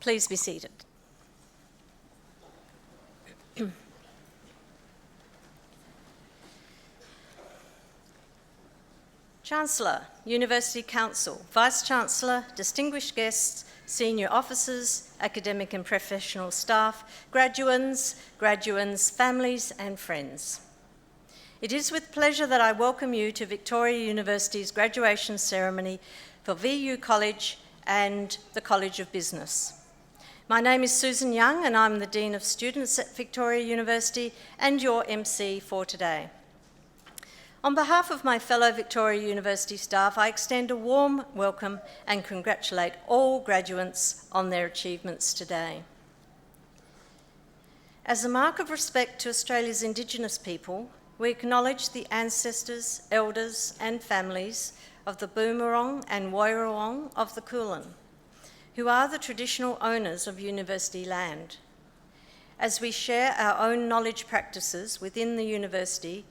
Please be seated. Chancellor, University Council, Vice-Chancellor, distinguished guests, senior officers, academic and professional staff, graduands, families and friends. It is with pleasure that I welcome you to Victoria University's graduation ceremony for VU College and the College of Business. My name is Susan Young and I'm the Dean of Students at Victoria University and your MC for today. On behalf of my fellow Victoria University staff, I extend a warm welcome and congratulate all graduates on their achievements today. As a mark of respect to Australia's Indigenous people, we acknowledge the ancestors, elders and families of the Boomerang and Woiwurrung of the Kulin, who are the traditional owners of university land. As we share our own knowledge practices within the university,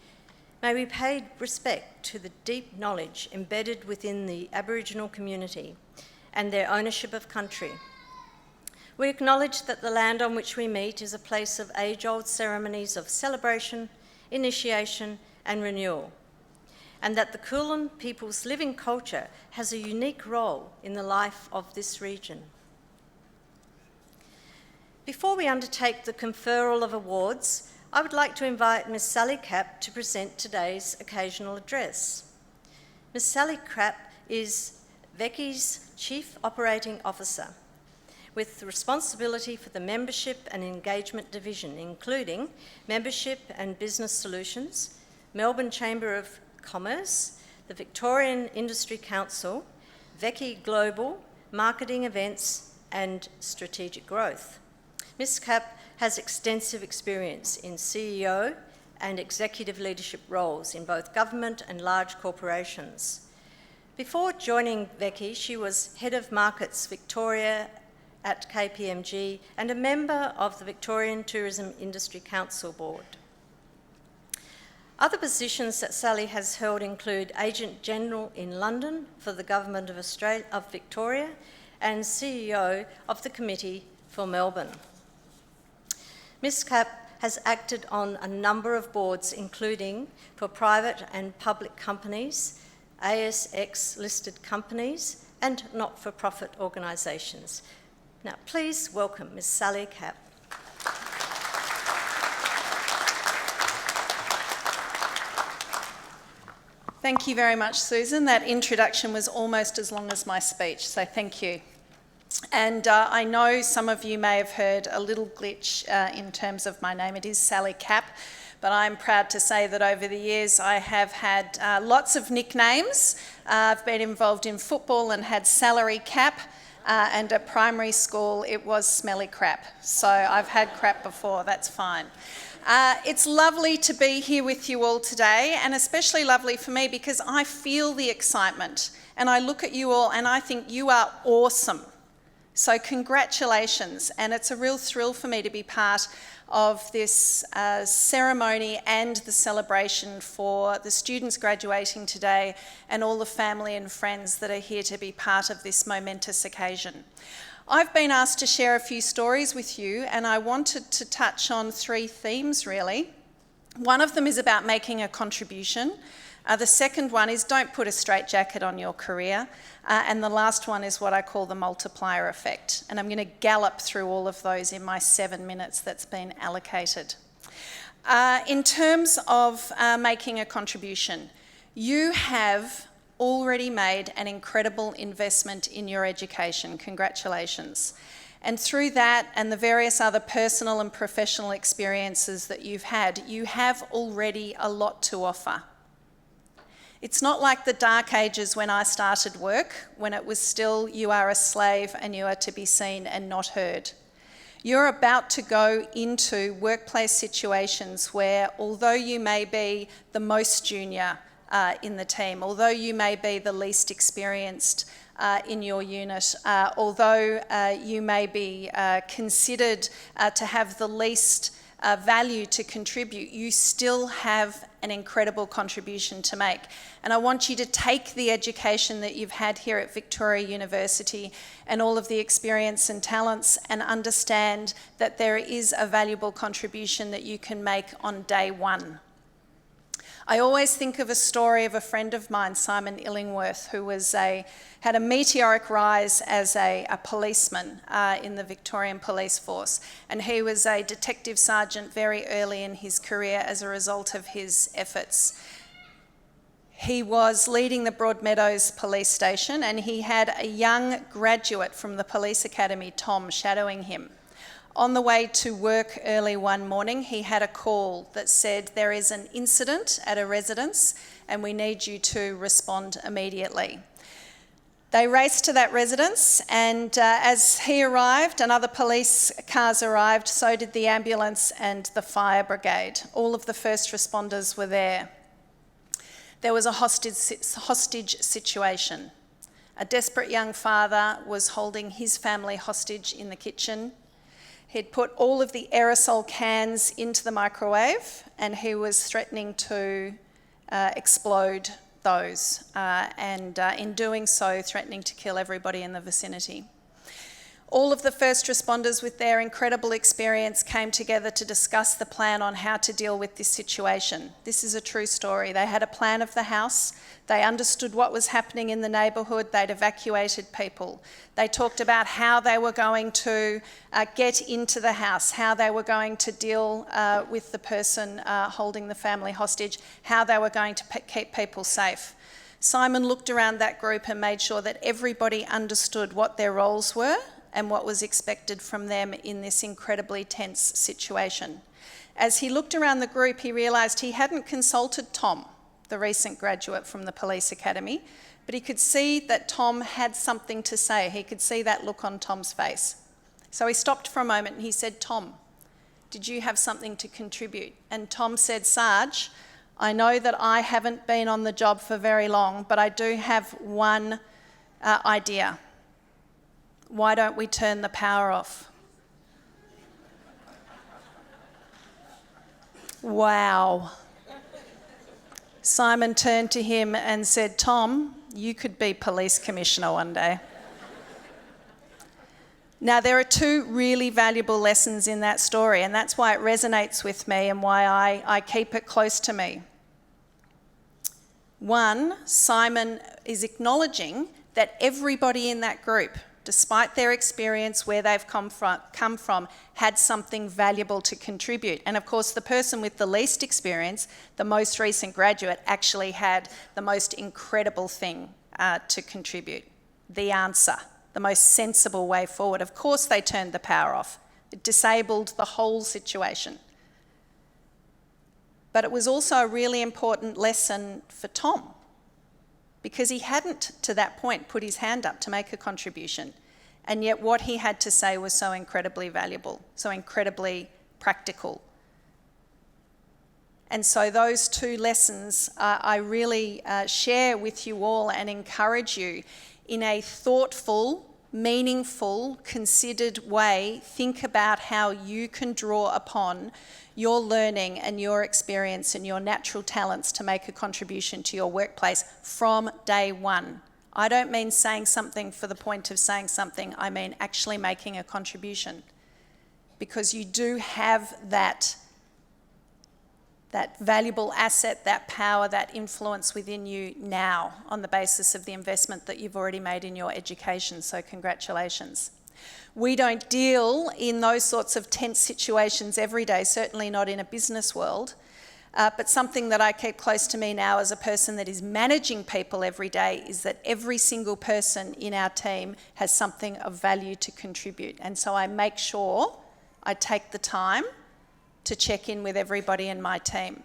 may we pay respect to the deep knowledge embedded within the Aboriginal community and their ownership of country. We acknowledge that the land on which we meet is a place of age-old ceremonies of celebration, initiation and renewal, and that the Kulin people's living culture has a unique role in the life of this region. Before we undertake the conferral of awards, I would like to invite Ms. Sally Capp to present today's occasional address. Ms. Sally Capp is VECCI's Chief Operating Officer, with responsibility for the Membership and Engagement Division, including Membership and Business Solutions, Melbourne Chamber of Commerce, the Victorian Industry Council, VECCI Global, Marketing Events and Strategic Growth. Ms. Capp has extensive experience in CEO and executive leadership roles in both government and large corporations. Before joining VECCI, she was Head of Markets Victoria at KPMG and a member of the Victorian Tourism Industry Council Board. Other positions that Sally has held include Agent General in London for the Government of Victoria and CEO of the Committee for Melbourne. Ms. Capp has acted on a number of boards, including for private and public companies, ASX-listed companies, and not-for-profit organisations. Now, please welcome Ms. Sally Capp. Thank you very much, Susan. That introduction was almost as long as my speech, so thank you. And I know some of you may have heard a little glitch in terms of my name. It is Sally Capp, but I'm proud to say that over the years I have had lots of nicknames. I've been involved in football and had Salary Cap, and at primary school it was Smelly Crap. So I've had crap before, that's fine. It's lovely to be here with you all today, and especially lovely for me because I feel the excitement and I look at you all and I think you are awesome. So congratulations, and it's a real thrill for me to be part of this ceremony and the celebration for the students graduating today and all the family and friends that are here to be part of this momentous occasion. I've been asked to share a few stories with you, and I wanted to touch on three themes really. One of them is about making a contribution. The second one is don't put a straitjacket on your career. And the last one is what I call the multiplier effect. And I'm going to gallop through all of those in my 7 minutes that's been allocated. In terms of making a contribution, you have already made an incredible investment in your education. Congratulations. And through that and the various other personal and professional experiences that you've had, you have already a lot to offer. It's not like the dark ages when I started work, when it was still you are a slave and you are to be seen and not heard. You're about to go into workplace situations where, although you may be the most junior in the team, although you may be the least experienced in your unit, although you may be considered to have the least value to contribute, you still have an incredible contribution to make. And I want you to take the education that you've had here at Victoria University and all of the experience and talents and understand that there is a valuable contribution that you can make on day one. I always think of a story of a friend of mine, Simon Illingworth, who had a meteoric rise as a policeman in the Victorian Police Force. And he was a detective sergeant very early in his career as a result of his efforts. He was leading the Broadmeadows Police Station, and he had a young graduate from the police academy, Tom, shadowing him. On the way to work early one morning, he had a call that said, there is an incident at a residence and we need you to respond immediately. They raced to that residence, and as he arrived and other police cars arrived, so did the ambulance and the fire brigade. All of the first responders were there. There was a hostage situation. A desperate young father was holding his family hostage in the kitchen. He'd put all of the aerosol cans into the microwave, and he was threatening to explode those, and in doing so, threatening to kill everybody in the vicinity. All of the first responders, with their incredible experience, came together to discuss the plan on how to deal with this situation. This is a true story. They had a plan of the house. They understood what was happening in the neighbourhood. They'd evacuated people. They talked about how they were going to get into the house, how they were going to deal with the person holding the family hostage, how they were going to keep people safe. Simon looked around that group and made sure that everybody understood what their roles were and what was expected from them in this incredibly tense situation. As he looked around the group, he realised he hadn't consulted Tom, the recent graduate from the police academy, but he could see that Tom had something to say. He could see that look on Tom's face. So he stopped for a moment and he said, "Tom, did you have something to contribute?" And Tom said, "Sarge, I know that I haven't been on the job for very long, but I do have one idea. Why don't we turn the power off?" Wow. Simon turned to him and said, "Tom, you could be police commissioner one day." Now, there are two really valuable lessons in that story, and that's why it resonates with me and why I keep it close to me. One, Simon is acknowledging that everybody in that group, despite their experience, where they've come from, had something valuable to contribute. And of course, the person with the least experience, the most recent graduate, actually had the most incredible thing to contribute. The answer, the most sensible way forward. Of course, they turned the power off. It disabled the whole situation. But it was also a really important lesson for Tom, because he hadn't, to that point, put his hand up to make a contribution. And yet what he had to say was so incredibly valuable, so incredibly practical. And so those two lessons I really share with you all and encourage you in a thoughtful, meaningful, considered way. Think about how you can draw upon your learning and your experience and your natural talents to make a contribution to your workplace from day one. I don't mean saying something for the point of saying something. I mean actually making a contribution, because you do have that valuable asset, that power, that influence within you now on the basis of the investment that you've already made in your education. So congratulations. We don't deal in those sorts of tense situations every day, certainly not in a business world. But something that I keep close to me now as a person that is managing people every day is that every single person in our team has something of value to contribute. And so I make sure I take the time to check in with everybody in my team.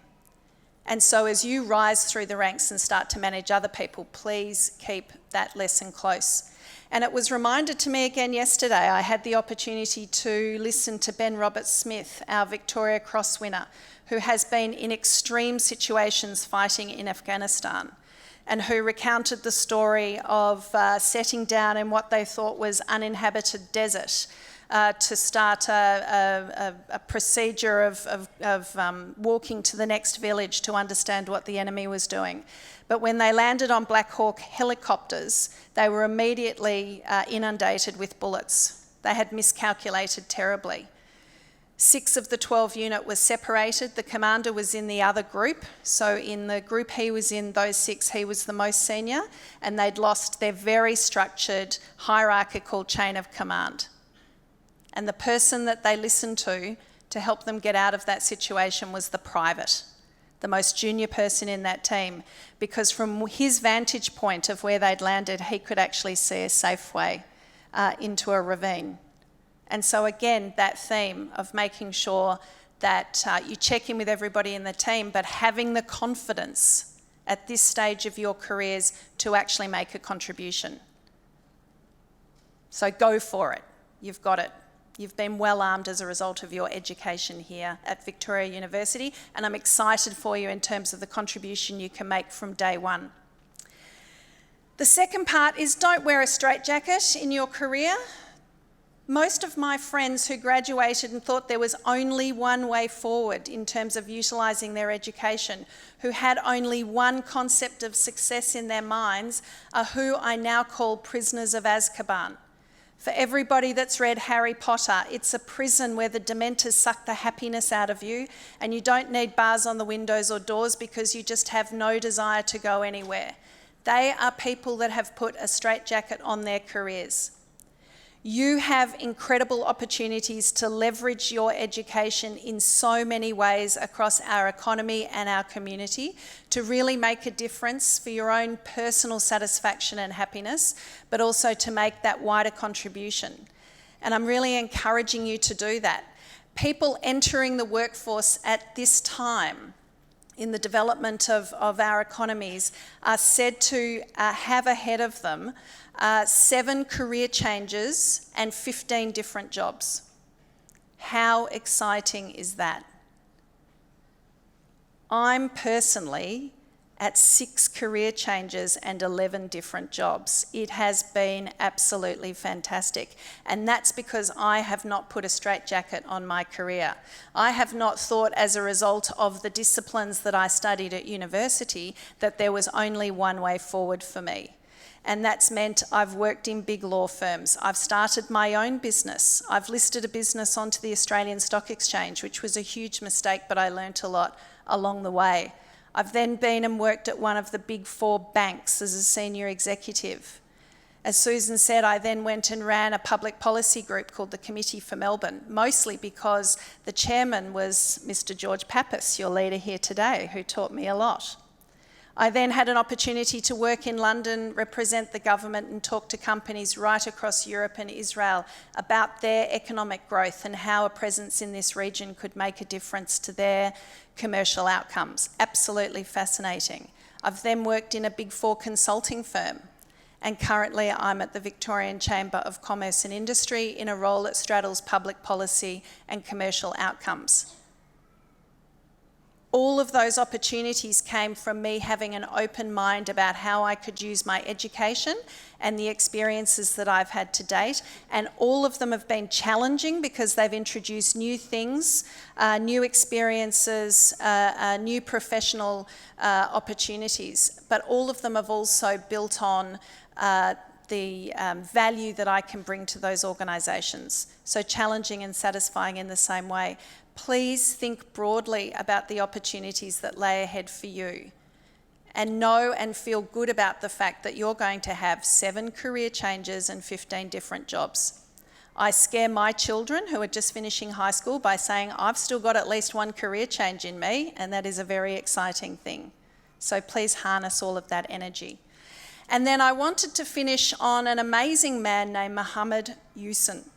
And so as you rise through the ranks and start to manage other people, please keep that lesson close. And it was reminded to me again yesterday. I had the opportunity to listen to Ben Roberts-Smith, our Victoria Cross winner, who has been in extreme situations fighting in Afghanistan, and who recounted the story of setting down in what they thought was uninhabited desert to start a procedure of walking to the next village to understand what the enemy was doing. But when they landed on Black Hawk helicopters, they were immediately inundated with bullets. They had miscalculated terribly. 6 of the 12 unit was separated. The commander was in the other group. So in the group he was in, those 6, he was the most senior, and they'd lost their very structured hierarchical chain of command. And the person that they listened to help them get out of that situation was the private, the most junior person in that team, because from his vantage point of where they'd landed, he could actually see a safe way into a ravine. And so again, that theme of making sure that you check in with everybody in the team, but having the confidence at this stage of your careers to actually make a contribution. So go for it. You've got it. You've been well armed as a result of your education here at Victoria University, and I'm excited for you in terms of the contribution you can make from day one. The second part is don't wear a straitjacket in your career. Most of my friends who graduated and thought there was only one way forward in terms of utilising their education, who had only one concept of success in their minds, are who I now call prisoners of Azkaban. For everybody that's read Harry Potter, it's a prison where the Dementors suck the happiness out of you, and you don't need bars on the windows or doors because you just have no desire to go anywhere. They are people that have put a straitjacket on their careers. You have incredible opportunities to leverage your education in so many ways across our economy and our community to really make a difference for your own personal satisfaction and happiness, but also to make that wider contribution. And I'm really encouraging you to do that. People entering the workforce at this time in the development of our economies are said to have ahead of them 7 career changes and 15 different jobs. How exciting is that? I'm personally at 6 career changes and 11 different jobs. It has been absolutely fantastic. And that's because I have not put a straitjacket on my career. I have not thought, as a result of the disciplines that I studied at university, that there was only one way forward for me. And that's meant I've worked in big law firms. I've started my own business. I've listed a business onto the Australian Stock Exchange, which was a huge mistake, but I learnt a lot along the way. I've then been and worked at one of the big 4 banks as a senior executive. As Susan said, I then went and ran a public policy group called the Committee for Melbourne, mostly because the chairman was Mr. George Pappas, your leader here today, who taught me a lot. I then had an opportunity to work in London, represent the government and talk to companies right across Europe and Israel about their economic growth and how a presence in this region could make a difference to their commercial outcomes. Absolutely fascinating. I've then worked in a big 4 consulting firm, and currently I'm at the Victorian Chamber of Commerce and Industry in a role that straddles public policy and commercial outcomes. All of those opportunities came from me having an open mind about how I could use my education and the experiences that I've had to date, and all of them have been challenging because they've introduced new things, new experiences, new professional opportunities, but all of them have also built on the value that I can bring to those organisations. So challenging and satisfying in the same way. Please think broadly about the opportunities that lay ahead for you, and know and feel good about the fact that you're going to have 7 career changes and 15 different jobs. I scare my children who are just finishing high school by saying I've still got at least 1 career change in me, and that is a very exciting thing. So please harness all of that energy. And then I wanted to finish on an amazing man named Muhammad Yunus.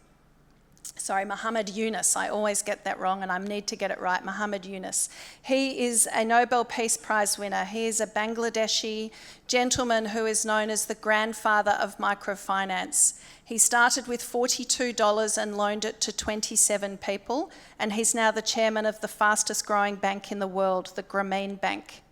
I always get that wrong and I need to get it right. Muhammad Yunus. He is a Nobel Peace Prize winner. He is a Bangladeshi gentleman who is known as the grandfather of microfinance. He started with $42 and loaned it to 27 people, and he's now the chairman of the fastest growing bank in the world, the Grameen Bank.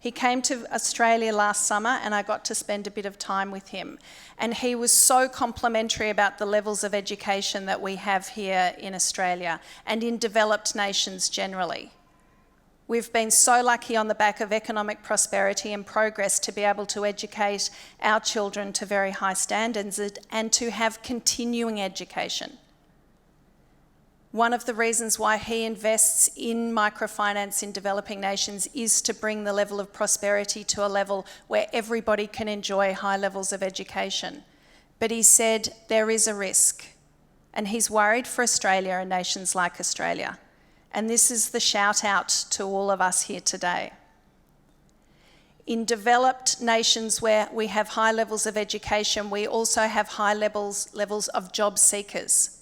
He came to Australia last summer and I got to spend a bit of time with him. And he was so complimentary about the levels of education that we have here in Australia and in developed nations generally. We've been so lucky on the back of economic prosperity and progress to be able to educate our children to very high standards and to have continuing education. One of the reasons why he invests in microfinance in developing nations is to bring the level of prosperity to a level where everybody can enjoy high levels of education. But he said there is a risk, and he's worried for Australia and nations like Australia. And this is the shout out to all of us here today. In developed nations where we have high levels of education, we also have high levels of job seekers.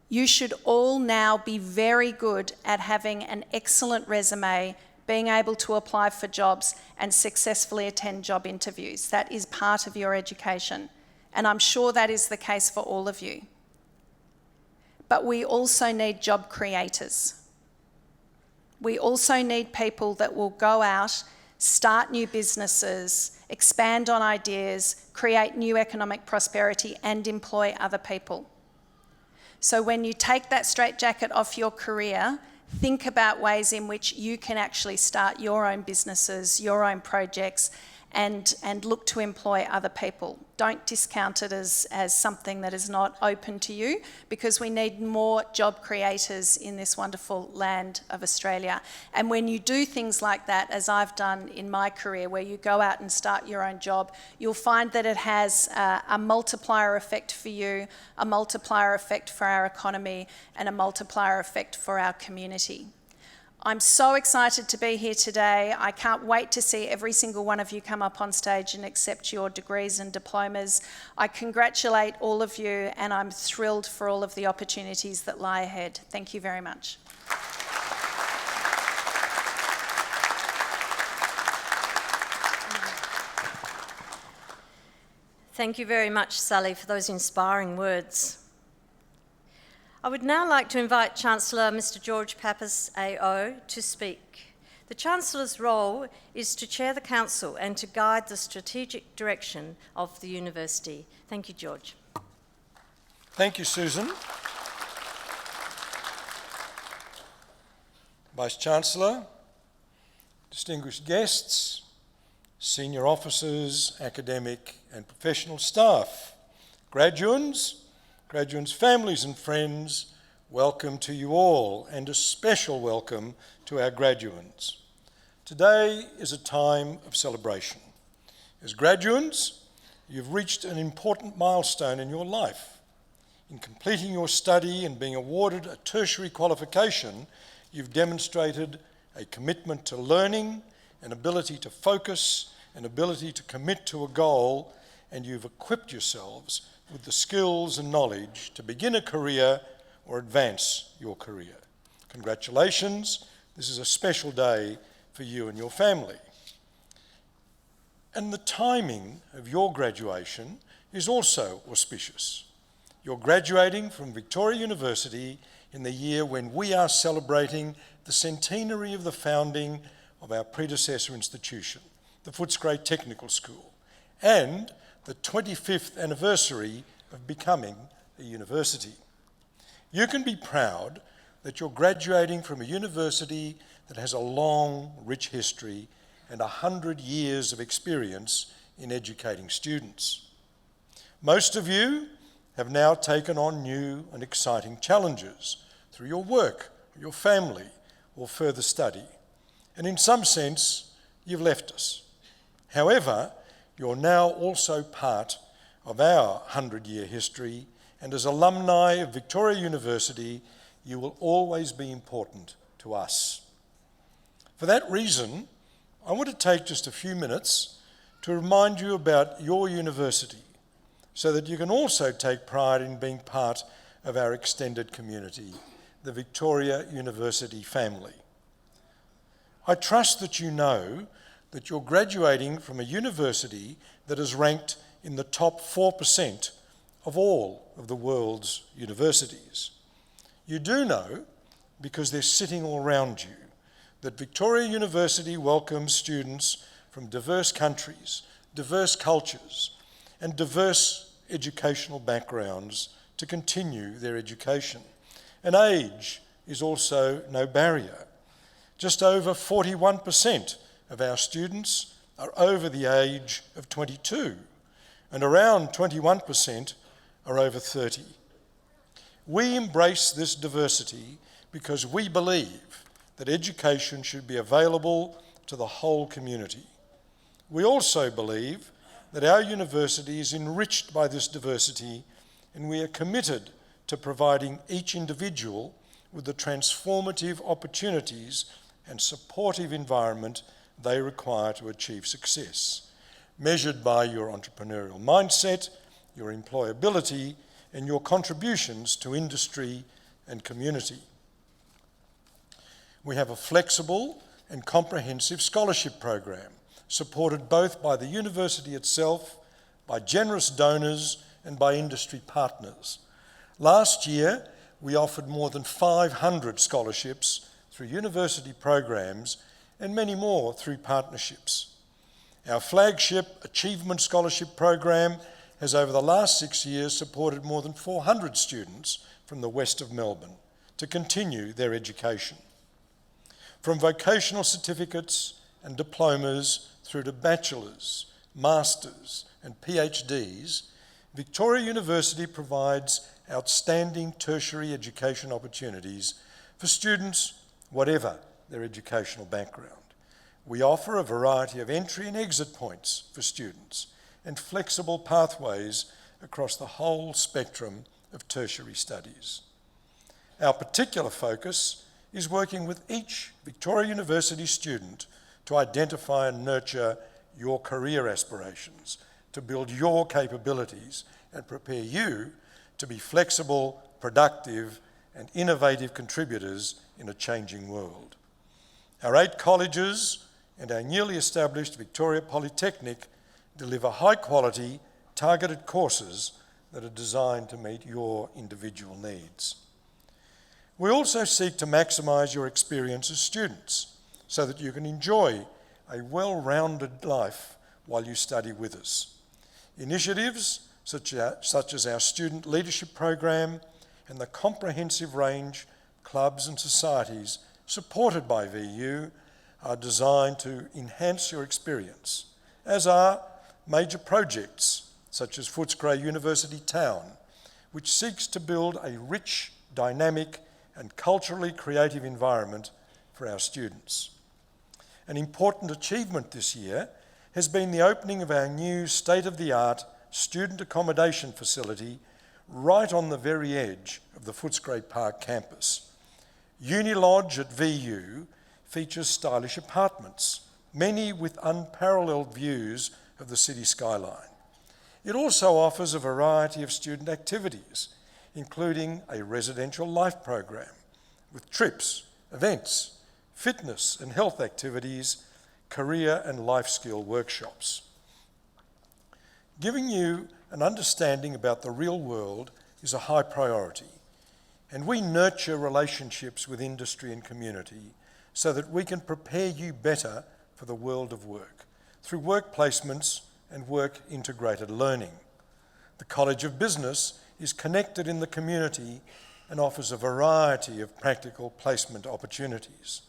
You should all now be very good at having an excellent resume, being able to apply for jobs and successfully attend job interviews. That is part of your education. And I'm sure that is the case for all of you. But we also need job creators. We also need people that will go out, start new businesses, expand on ideas, create new economic prosperity and employ other people. So when you take that straitjacket off your career, think about ways in which you can actually start your own businesses, your own projects, and look to employ other people. Don't discount it as something that is not open to you, because we need more job creators in this wonderful land of Australia. And when you do things like that, as I've done in my career, where you go out and start your own job, you'll find that it has a multiplier effect for you, a multiplier effect for our economy, and a multiplier effect for our community. I'm so excited to be here today. I can't wait to see every single one of you come up on stage and accept your degrees and diplomas. I congratulate all of you, and I'm thrilled for all of the opportunities that lie ahead. Thank you very much. Thank you very much, Sally, for those inspiring words. I would now like to invite Chancellor Mr. George Pappas AO to speak. The Chancellor's role is to chair the Council and to guide the strategic direction of the University. Thank you, George. Thank you, Susan. Vice-Chancellor, distinguished guests, senior officers, academic and professional staff, graduands, families and friends, welcome to you all, and a special welcome to our graduands. Today is a time of celebration. As graduands, you've reached an important milestone in your life. In completing your study and being awarded a tertiary qualification, you've demonstrated a commitment to learning, an ability to focus, an ability to commit to a goal, and you've equipped yourselves with the skills and knowledge to begin a career or advance your career. Congratulations, this is a special day for you and your family. And the timing of your graduation is also auspicious. You're graduating from Victoria University in the year when we are celebrating the centenary of the founding of our predecessor institution, the Footscray Technical School, and the 25th anniversary of becoming a university. You can be proud that you're graduating from a university that has a long, rich history and 100 years of experience in educating students. Most of you have now taken on new and exciting challenges through your work, your family, or further study. And in some sense, you've left us. However, you're now also part of our 100-year history, and as alumni of Victoria University, you will always be important to us. For that reason, I want to take just a few minutes to remind you about your university, so that you can also take pride in being part of our extended community, the Victoria University family. I trust that you know that you're graduating from a university that is ranked in the top 4% of all of the world's universities. You do know, because they're sitting all around you, that Victoria University welcomes students from diverse countries, diverse cultures, and diverse educational backgrounds to continue their education. And age is also no barrier. Just over 41% of our students are over the age of 22, and around 21% are over 30. We embrace this diversity because we believe that education should be available to the whole community. We also believe that our university is enriched by this diversity, and we are committed to providing each individual with the transformative opportunities and supportive environment they require to achieve success, measured by your entrepreneurial mindset, your employability, and your contributions to industry and community. We have a flexible and comprehensive scholarship program, supported both by the university itself, by generous donors, and by industry partners. Last year, we offered more than 500 scholarships through university programs and many more through partnerships. Our flagship Achievement Scholarship program has over the last 6 years supported more than 400 students from the west of Melbourne to continue their education. From vocational certificates and diplomas through to bachelors, masters, and PhDs, Victoria University provides outstanding tertiary education opportunities for students, whatever their educational background. We offer a variety of entry and exit points for students and flexible pathways across the whole spectrum of tertiary studies. Our particular focus is working with each Victoria University student to identify and nurture your career aspirations, to build your capabilities and prepare you to be flexible, productive, and innovative contributors in a changing world. Our 8 colleges and our newly established Victoria Polytechnic deliver high-quality, targeted courses that are designed to meet your individual needs. We also seek to maximise your experience as students so that you can enjoy a well-rounded life while you study with us. Initiatives such as our student leadership program and the comprehensive range of clubs and societies supported by VU are designed to enhance your experience, as are major projects such as Footscray University Town, which seeks to build a rich, dynamic and culturally creative environment for our students. An important achievement this year has been the opening of our new state-of-the-art student accommodation facility right on the very edge of the Footscray Park campus. Uni Lodge at VU features stylish apartments, many with unparalleled views of the city skyline. It also offers a variety of student activities, including a residential life program with trips, events, fitness and health activities, career and life skill workshops. Giving you an understanding about the real world is a high priority, and we nurture relationships with industry and community so that we can prepare you better for the world of work through work placements and work integrated learning. The College of Business is connected in the community and offers a variety of practical placement opportunities.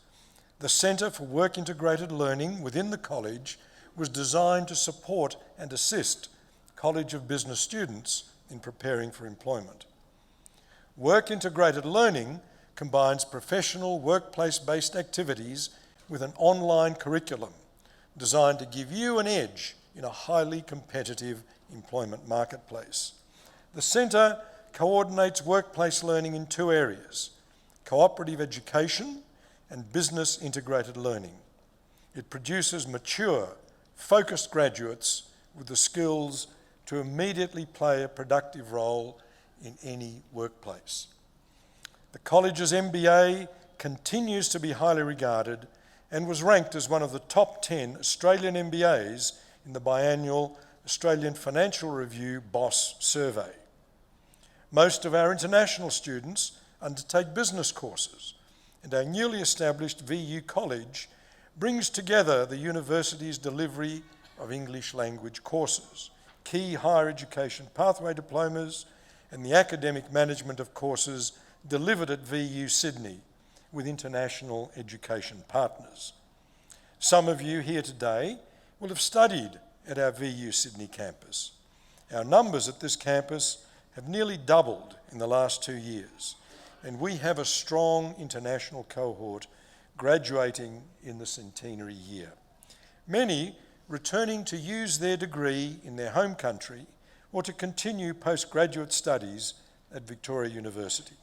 The Centre for Work Integrated Learning within the college was designed to support and assist College of Business students in preparing for employment. Work integrated learning combines professional workplace-based activities with an online curriculum designed to give you an edge in a highly competitive employment marketplace. The Centre coordinates workplace learning in 2 areas: cooperative education and business integrated learning. It produces mature, focused graduates with the skills to immediately play a productive role in any workplace. The college's MBA continues to be highly regarded and was ranked as one of the top 10 Australian MBAs in the biannual Australian Financial Review BOSS survey. Most of our international students undertake business courses, and our newly established VU College brings together the university's delivery of English language courses, key higher education pathway diplomas, and the academic management of courses delivered at VU Sydney with international education partners. Some of you here today will have studied at our VU Sydney campus. Our numbers at this campus have nearly doubled in the last 2 years, and we have a strong international cohort graduating in the centenary year. Many returning to use their degree in their home country or to continue postgraduate studies at Victoria University.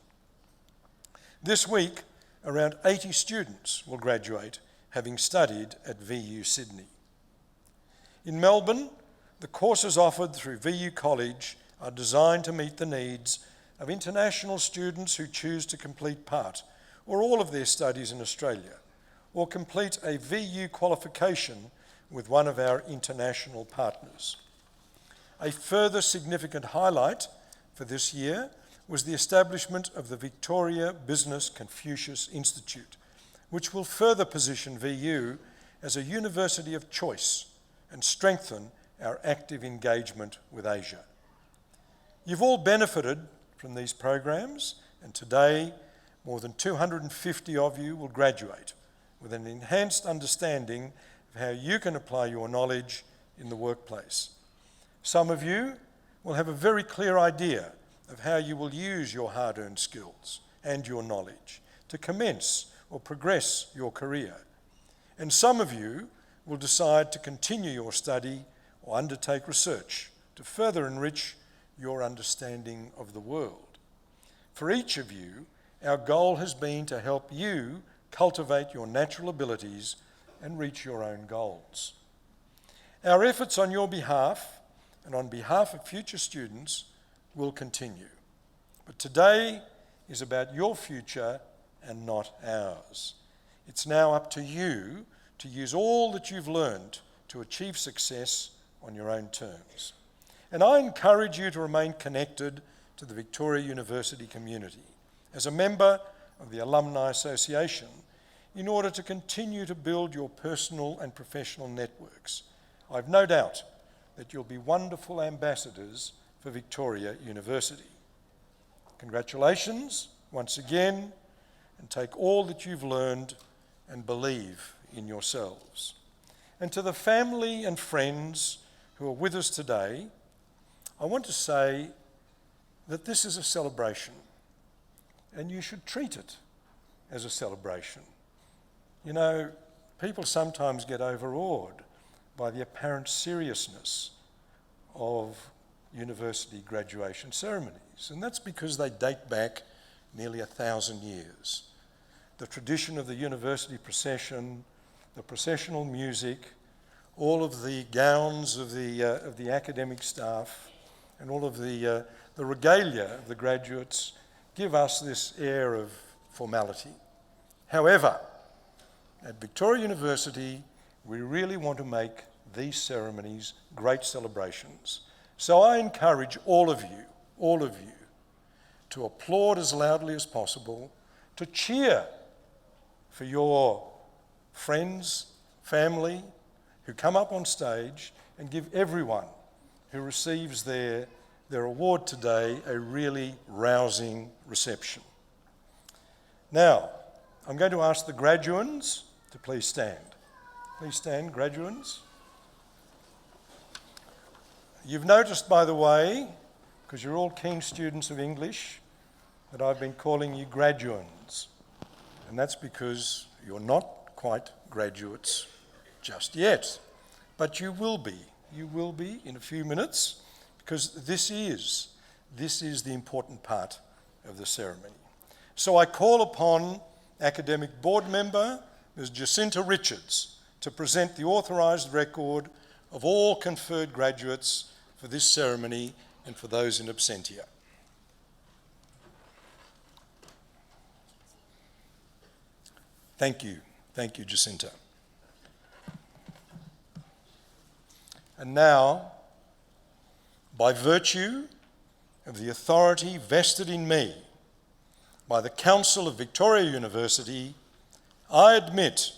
This week, around 80 students will graduate, having studied at VU Sydney. In Melbourne, the courses offered through VU College are designed to meet the needs of international students who choose to complete part or all of their studies in Australia, or complete a VU qualification with one of our international partners. A further significant highlight for this year was the establishment of the Victoria Business Confucius Institute, which will further position VU as a university of choice and strengthen our active engagement with Asia. You've all benefited from these programs, and today more than 250 of you will graduate with an enhanced understanding of how you can apply your knowledge in the workplace. Some of you will have a very clear idea of how you will use your hard-earned skills and your knowledge to commence or progress your career. And some of you will decide to continue your study or undertake research to further enrich your understanding of the world. For each of you, our goal has been to help you cultivate your natural abilities and reach your own goals. Our efforts on your behalf and on behalf of future students will continue. But today is about your future and not ours. It's now up to you to use all that you've learned to achieve success on your own terms. And I encourage you to remain connected to the Victoria University community as a member of the Alumni Association in order to continue to build your personal and professional networks. I've no doubt that you'll be wonderful ambassadors for Victoria University. Congratulations once again, and take all that you've learned and believe in yourselves. And to the family and friends who are with us today, I want to say that this is a celebration, and you should treat it as a celebration. You know, people sometimes get overawed by the apparent seriousness of university graduation ceremonies, and that's because they date back nearly 1,000 years. The tradition of the university procession, the processional music, all of the gowns of the academic staff, and all of the regalia of the graduates give us this air of formality. However, at Victoria University, we really want to make these ceremonies great celebrations. So I encourage all of you, to applaud as loudly as possible, to cheer for your friends, family, who come up on stage, and give everyone who receives their award today a really rousing reception. Now, I'm going to ask the graduands to please stand. Please stand, graduands. You've noticed, by the way, because you're all keen students of English, that I've been calling you graduands. And that's because you're not quite graduates just yet. But you will be. You will be in a few minutes, because this is the important part of the ceremony. So I call upon Academic Board Member Ms. Jacinta Richards to present the authorised record of all conferred graduates for this ceremony and for those in absentia. Thank you, Jacinta. And now, by virtue of the authority vested in me by the Council of Victoria University, I admit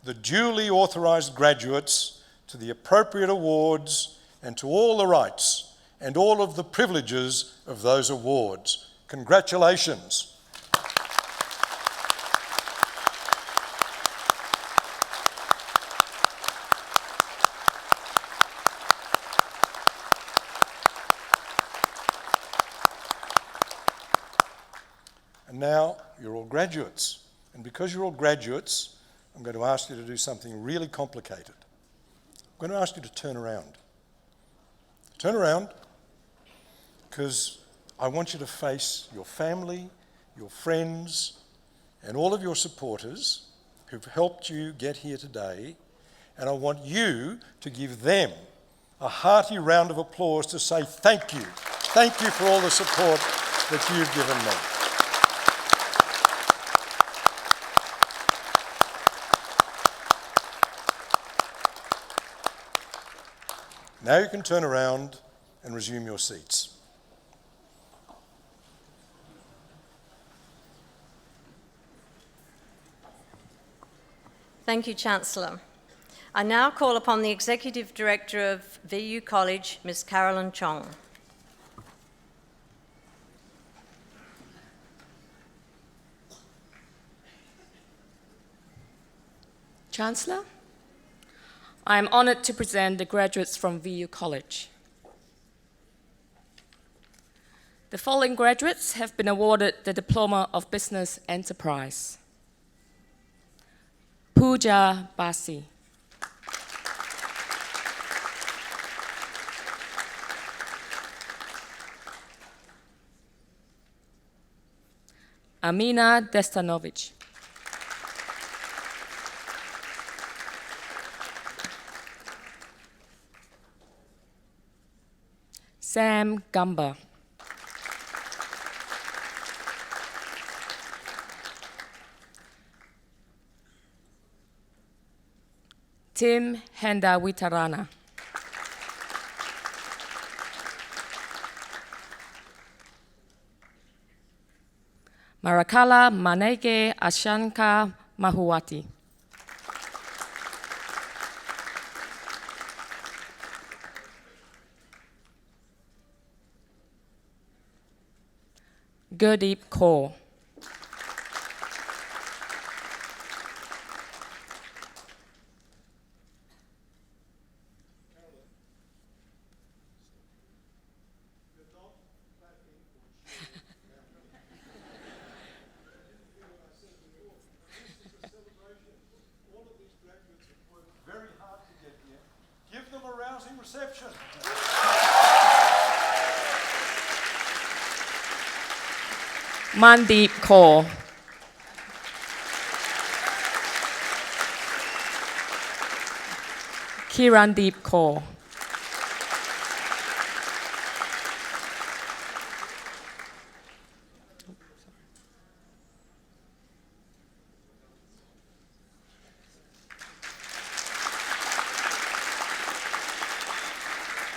the duly authorised graduates to the appropriate awards and to all the rights and all of the privileges of those awards. Congratulations. And now you're all graduates. And because you're all graduates, I'm going to ask you to do something really complicated. I'm going to ask you to turn around. Turn around, because I want you to face your family, your friends, and all of your supporters who've helped you get here today. And I want you to give them a hearty round of applause to say thank you. Thank you for all the support that you've given me. Now you can turn around and resume your seats. Thank you, Chancellor. I now call upon the Executive Director of VU College, Ms. Carolyn Chong. Chancellor, I am honoured to present the graduates from VU College. The following graduates have been awarded the Diploma of Business Enterprise. Pooja Basi. Amina Destanovic. Sam Gamba. Tim Hendawitarana. Marakala Manege Ashanka Mahuwati. Gurdeep Kaur. Very hard to get here. Give them a rousing reception. Mandeep Kaur. Kirandeep Kaur.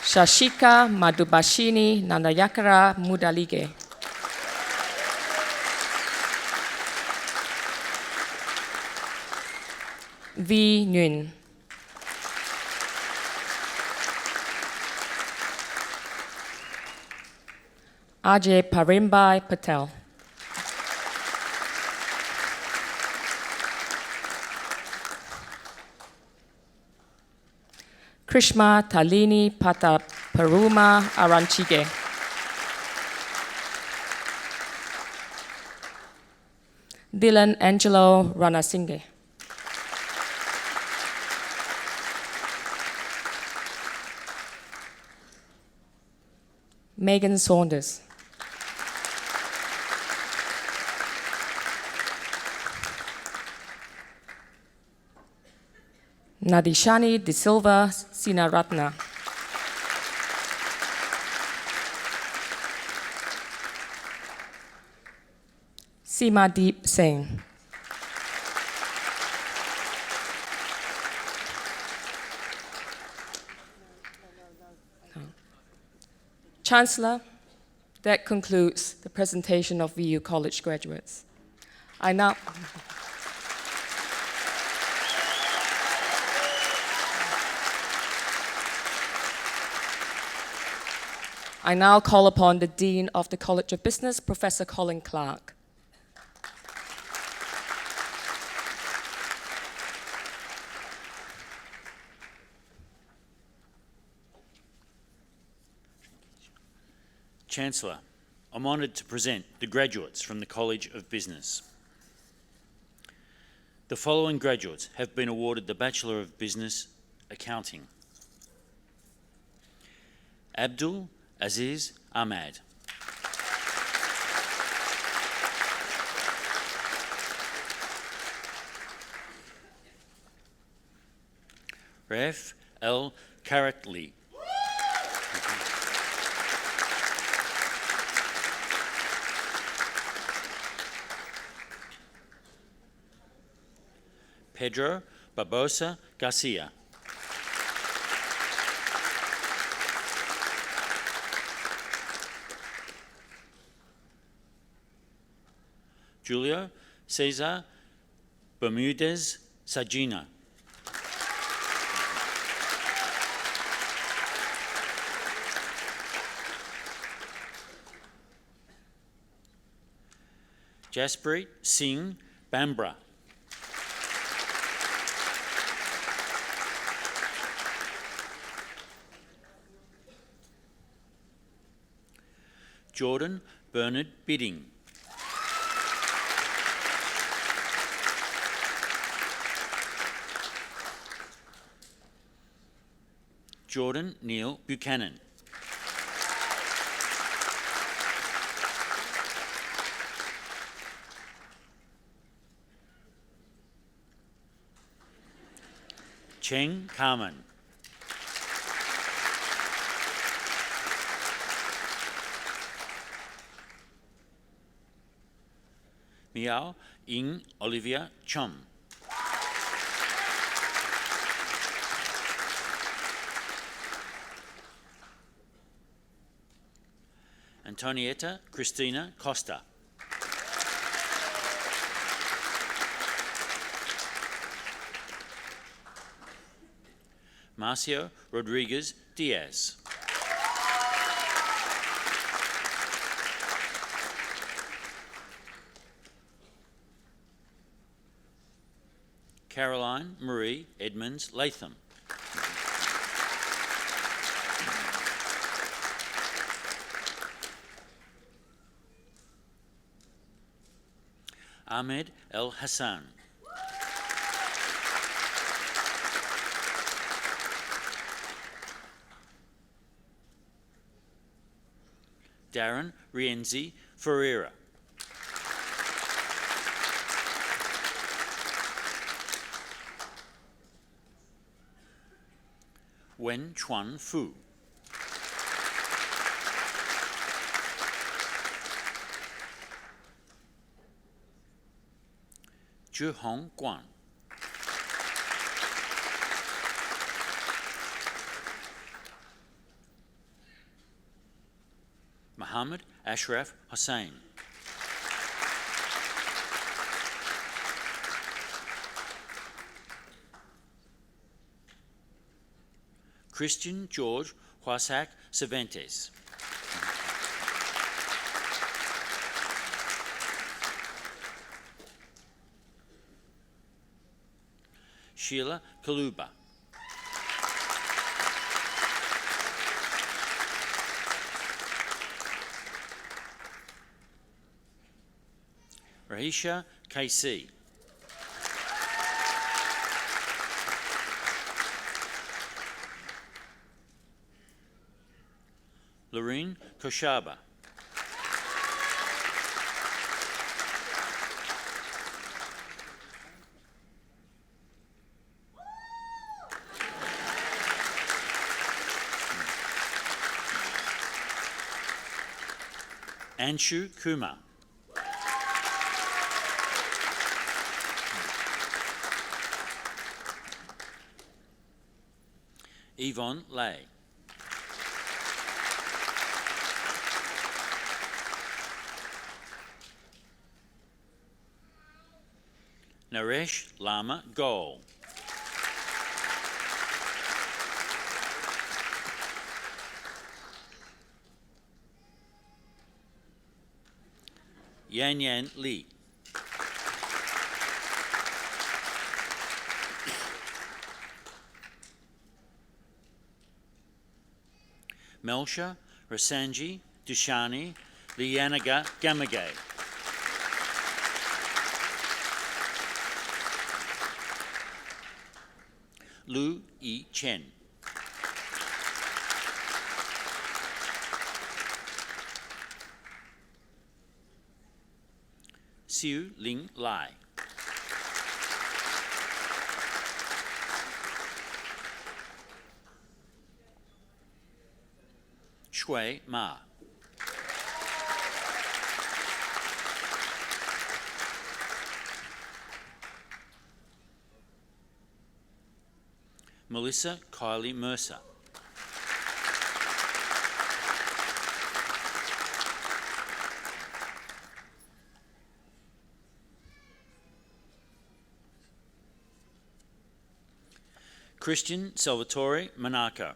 Shashika Madhubashini Nandayakara Mudalige. V. Nguyen. Ajay Parimbai Patel. Krishma Talini Pataparuma Aranchige. Dylan Angelo Ranasinghe. Megan Saunders. Nadishani De Silva Sinaratna. Seemadeep Singh. Chancellor, That concludes the presentation of VU College graduates. I now call upon the Dean of the College of Business, Professor Colin Clark. Chancellor, I'm honoured to present the graduates from the College of Business. The following graduates have been awarded the Bachelor of Business Accounting. Abdul Aziz Ahmad. Raf El Karatli. Pedro Barbosa Garcia. Julio Cesar Bermudez Sagina. Jaspreet Singh Bambra. Jordan Bernard Bidding. Jordan Neil Buchanan. Cheng Carmen. Miao Ying Olivia Chum. Antonietta Christina Costa. Marcio Rodriguez Diaz. Caroline Marie Edmonds Latham. Ahmed El Hassan. Darren Rienzi Ferreira. Wen Chuan Fu. Zhu Hong Guan. Muhammad Ashraf Hussain. Christian George Huasak Cervantes. Sheila Kaluba. Rahisha KC. Lorene Koshaba. Anshu Kumar. Yvonne Lay. Naresh Lama Gol. Yan Yan Lee. Melsha Rasanji Dushani Lianaga Gamagay. Lu Yi Chen. Siu Ling Lai. Shui Ma. Melissa Kylie Mercer. Christian Salvatore Monaco.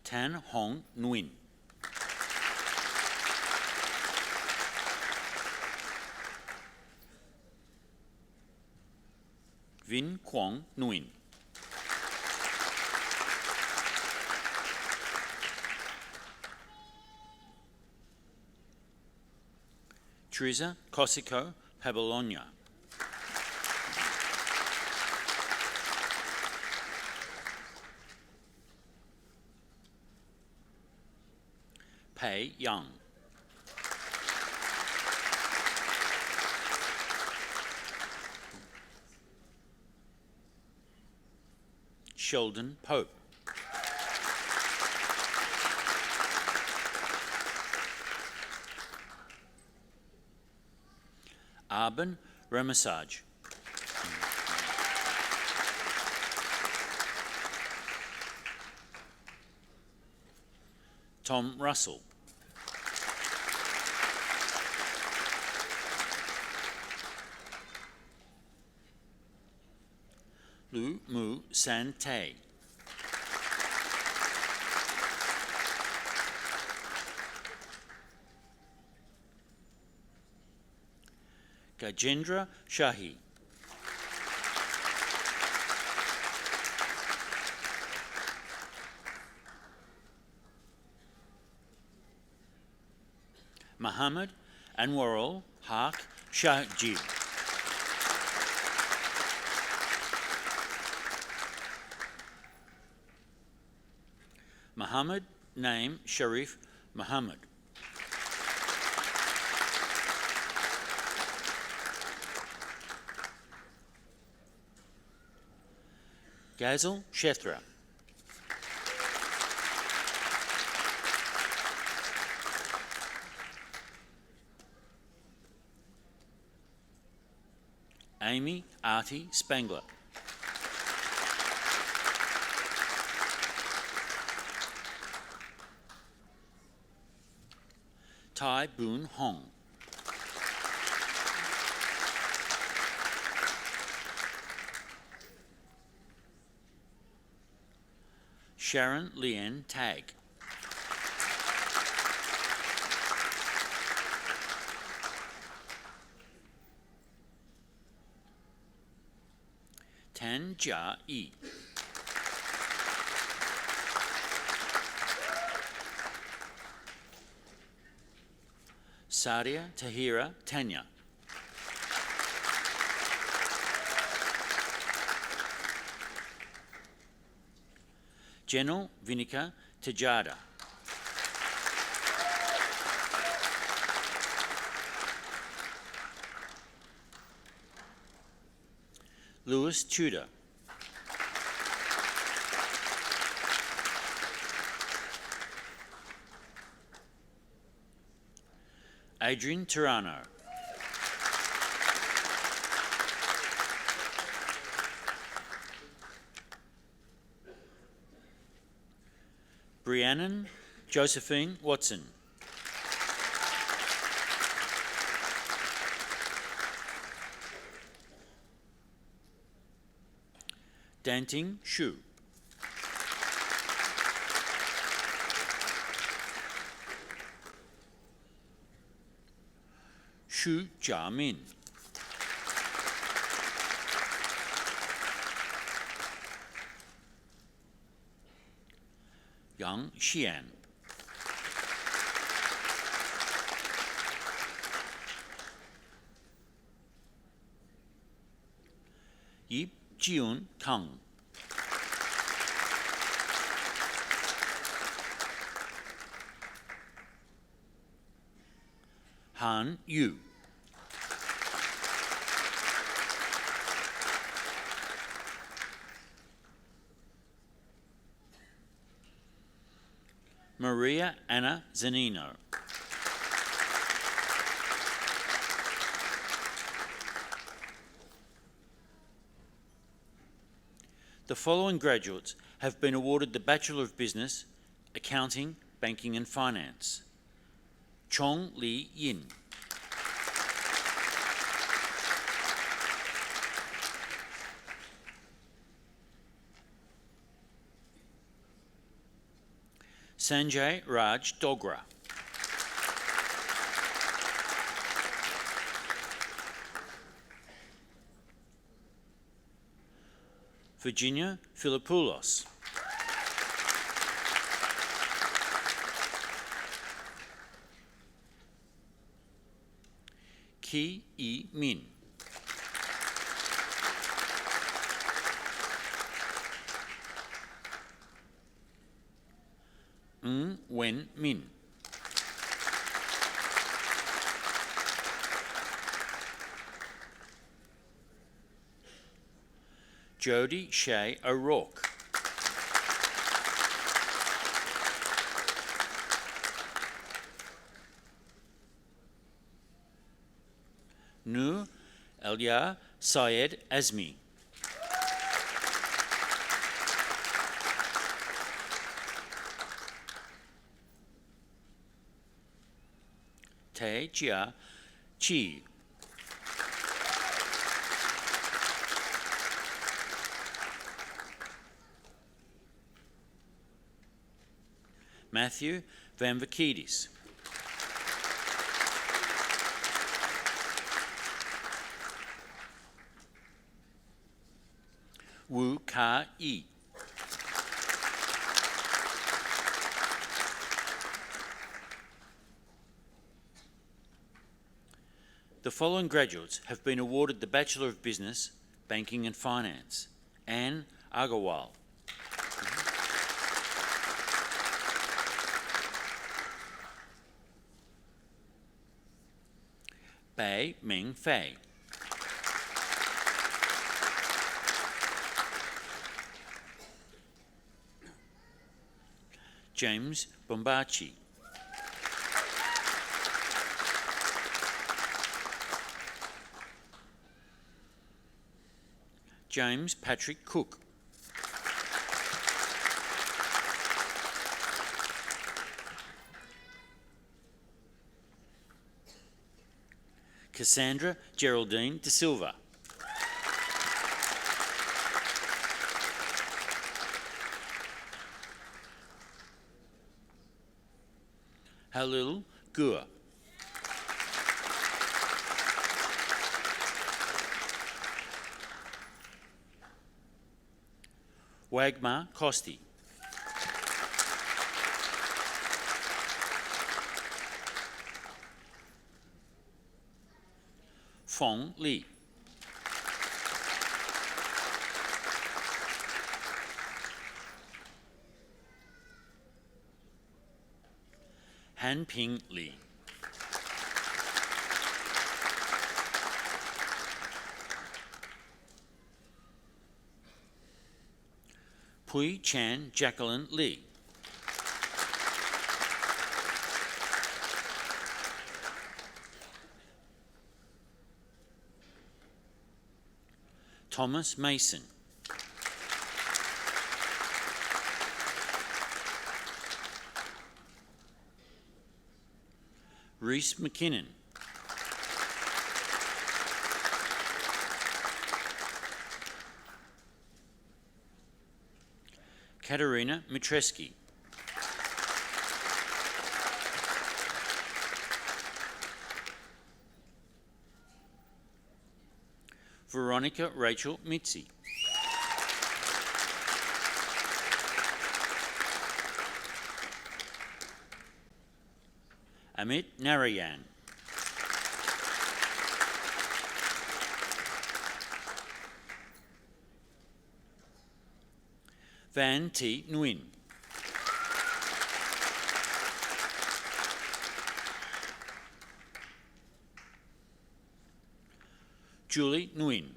Tan Hong Nguyen. Vin Quang Nguyen. Teresa Cosico Pabologna. Pei Young. Sheldon Pope. Arben Ramasaj. Tom Russell. Lu Mu San Tay. Gajendra Shahi. Muhammad Anwarul Haq Shahjib. Muhammad Naim Sharif Muhammad. Gazel Shethra. Amy Artie Spangler. Tai Boon Hong. Sharon Leanne Tagg. Tan Jia Yi. Sadia Tahira Tanya. Jenel Vinica Tejada. Lewis Tudor. Adrian Tirano. Briannan Josephine Watson. Danting Shu. Shu Jiamin. Yang Xian. Yip Jiun Kang. Han Yu. Maria Anna Zanino. The following graduates have been awarded the Bachelor of Business, Accounting, Banking and Finance. Chong Li Yin. Sanjay Raj Dogra. Virginia Philippoulos. Ki Yi Min. Ng Wen Min. Jody Shea O'Rourke. Nur Elia Syed Azmi. Tae Jia Chi. Matthew Van Vakidis. Wu Ka Yi. The following graduates have been awarded the Bachelor of Business, Banking and Finance. Anne Agarwal. Bei Meng Fei. James Bombachi. James Patrick Cook. Cassandra Geraldine De Silva. Halil Gur. Wagmar Costi. Fong Li. Han Ping Li. Pui Chan Jacqueline Lee. Thomas Mason. Reese McKinnon. Katerina Mitreski. Veronica Rachel Mitzi. Amit Narayan. Van T. Nguyen. Julie Nguyen.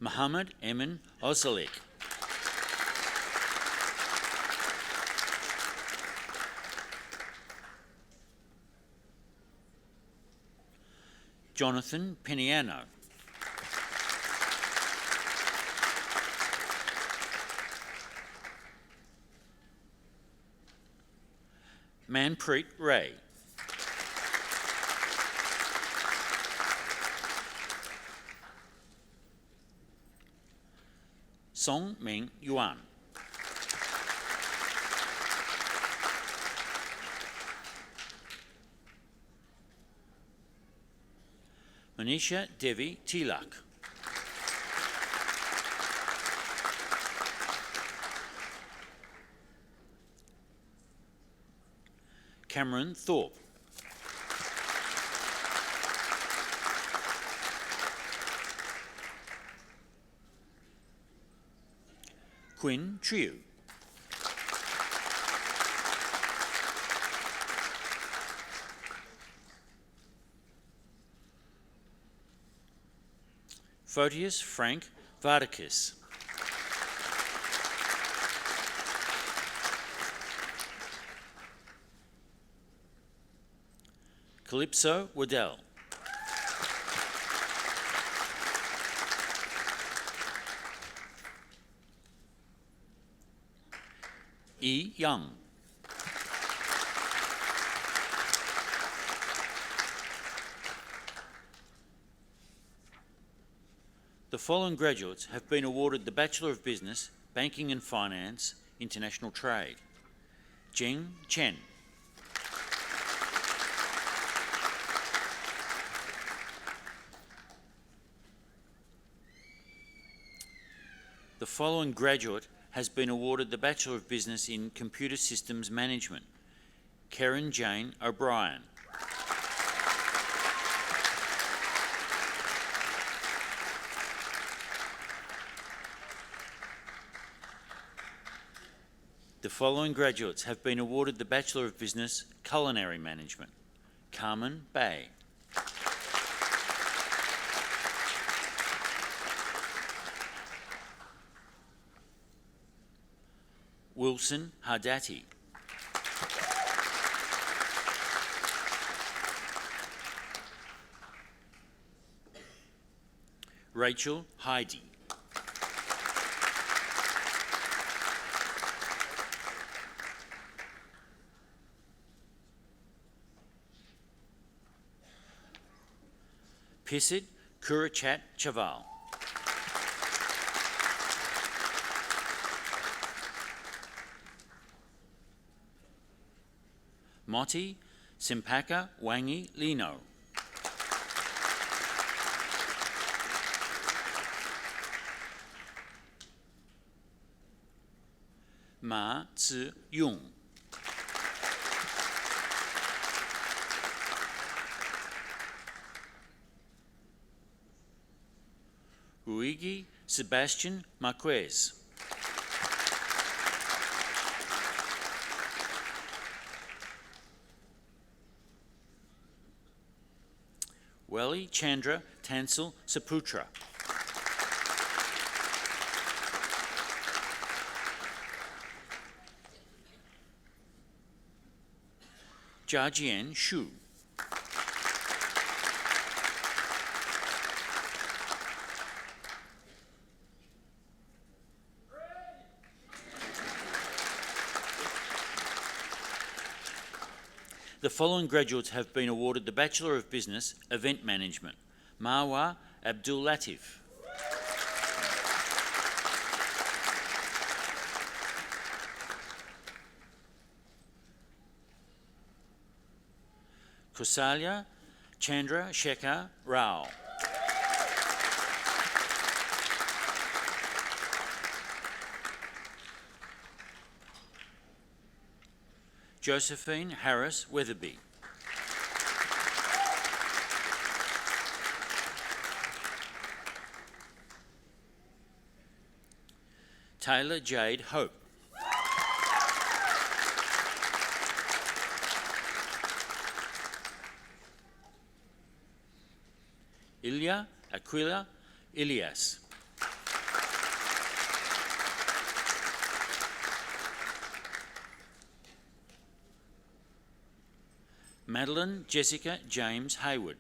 Muhammad Emin Ozalik. Jonathan Peniano. Manpreet Ray. Song Ming Yuan. Manisha Devi Tilak. Cameron Thorpe. Quinn Triu. Photius Frank Vardakis. Calypso Waddell. E. Young. The following graduates have been awarded the Bachelor of Business, Banking and Finance, International Trade. Jing Chen. The following graduate has been awarded the Bachelor of Business in Computer Systems Management. Karen Jane O'Brien. The following graduates have been awarded the Bachelor of Business, Culinary Management. Carmen Bay. Wilson Hardati. Rachel Heidi. Pisid Kurachat Chaval. Moti Simpaka Wangi Lino. Ma Tzu Yung. Ruigi Sebastian Marquez. Welly Chandra Tansel Saputra. Jiajian Shu. The following graduates have been awarded the Bachelor of Business, Event Management. Marwa Abdul Latif. Kusalya Chandra Shekhar Rao. Josephine Harris Weatherby. Taylor Jade Hope. Ilya Aquila Ilias. Madeline Jessica James Hayward.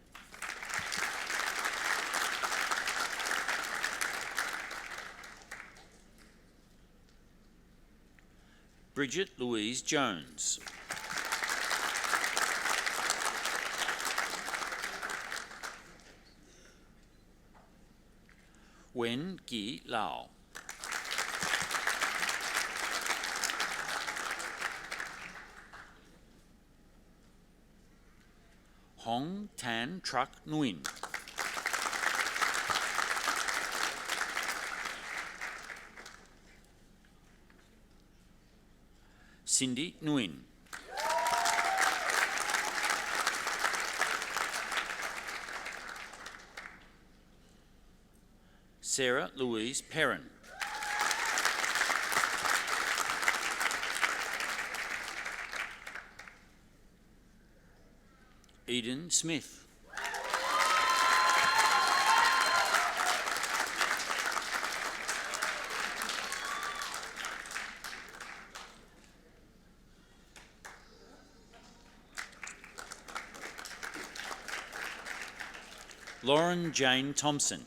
Bridget Louise Jones. Wen Gi Lao. Hong Tan Truck Nguyen. Cindy Nguyen. Sarah Louise Perrin. Eden Smith. Lauren Jane Thompson.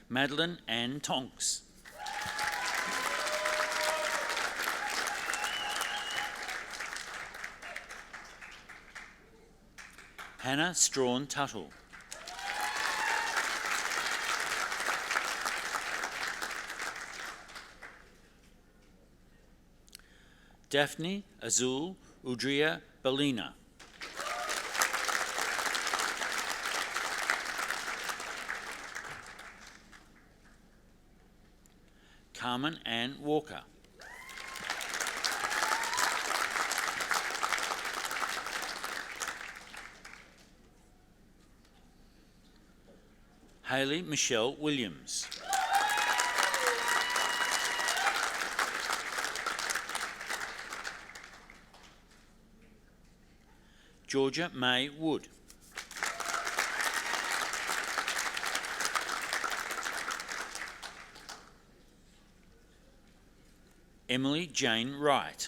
Madeline Ann Tonks. Hannah Strawn Tuttle. Daphne Azul Udria Belina. Carmen Ann Walker. Hayley Michelle Williams. Georgia May Wood. Emily Jane Wright.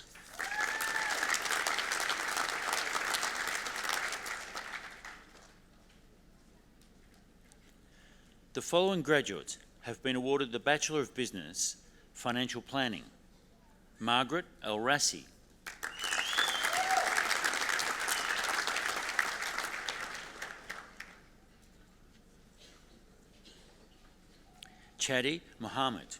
The following graduates have been awarded the Bachelor of Business, Financial Planning. Margaret El Rassi. Chadi Mohammed.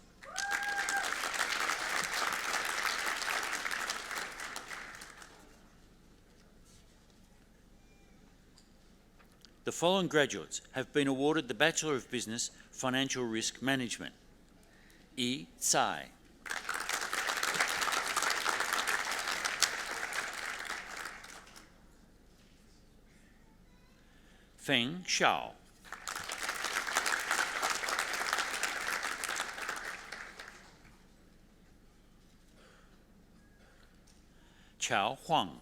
The following graduates have been awarded the Bachelor of Business, Financial Risk Management. E. Tsai. Feng Shao. Chao Huang.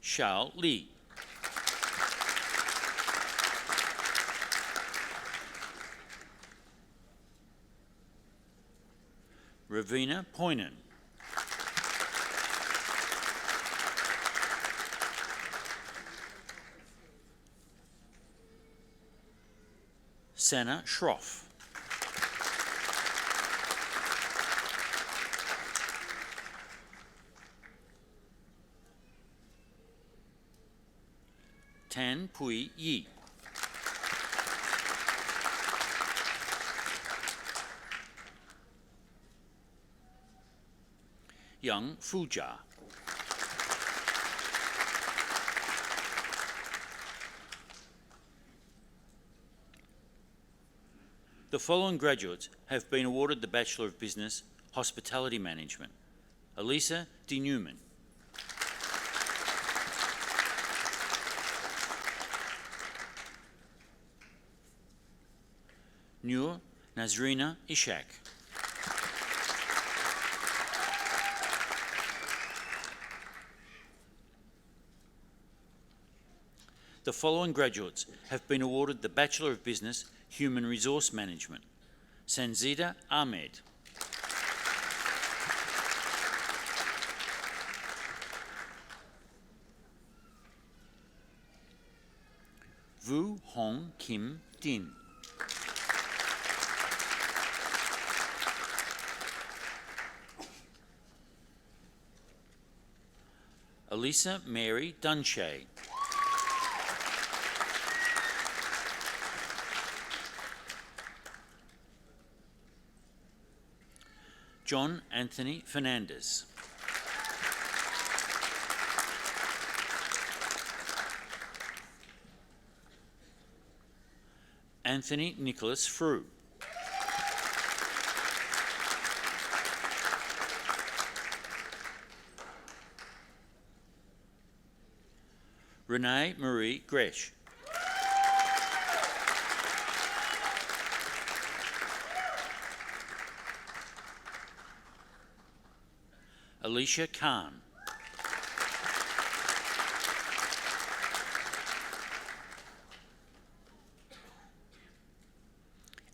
Xiao Li. Ravina Poinan. Sana Schroff. Tan Pui Yi. Yang Fujia. The following graduates have been awarded the Bachelor of Business, Hospitality Management. Elisa De Newman. Nur Nazrina Ishak. The following graduates have been awarded the Bachelor of Business, Human Resource Management. Sanzida Ahmed. Vu Hong Kim Din. Elisa Mary Dunshay. John Anthony Fernandez. Anthony Nicholas Frew. Renee Marie Gresh. Alicia Khan.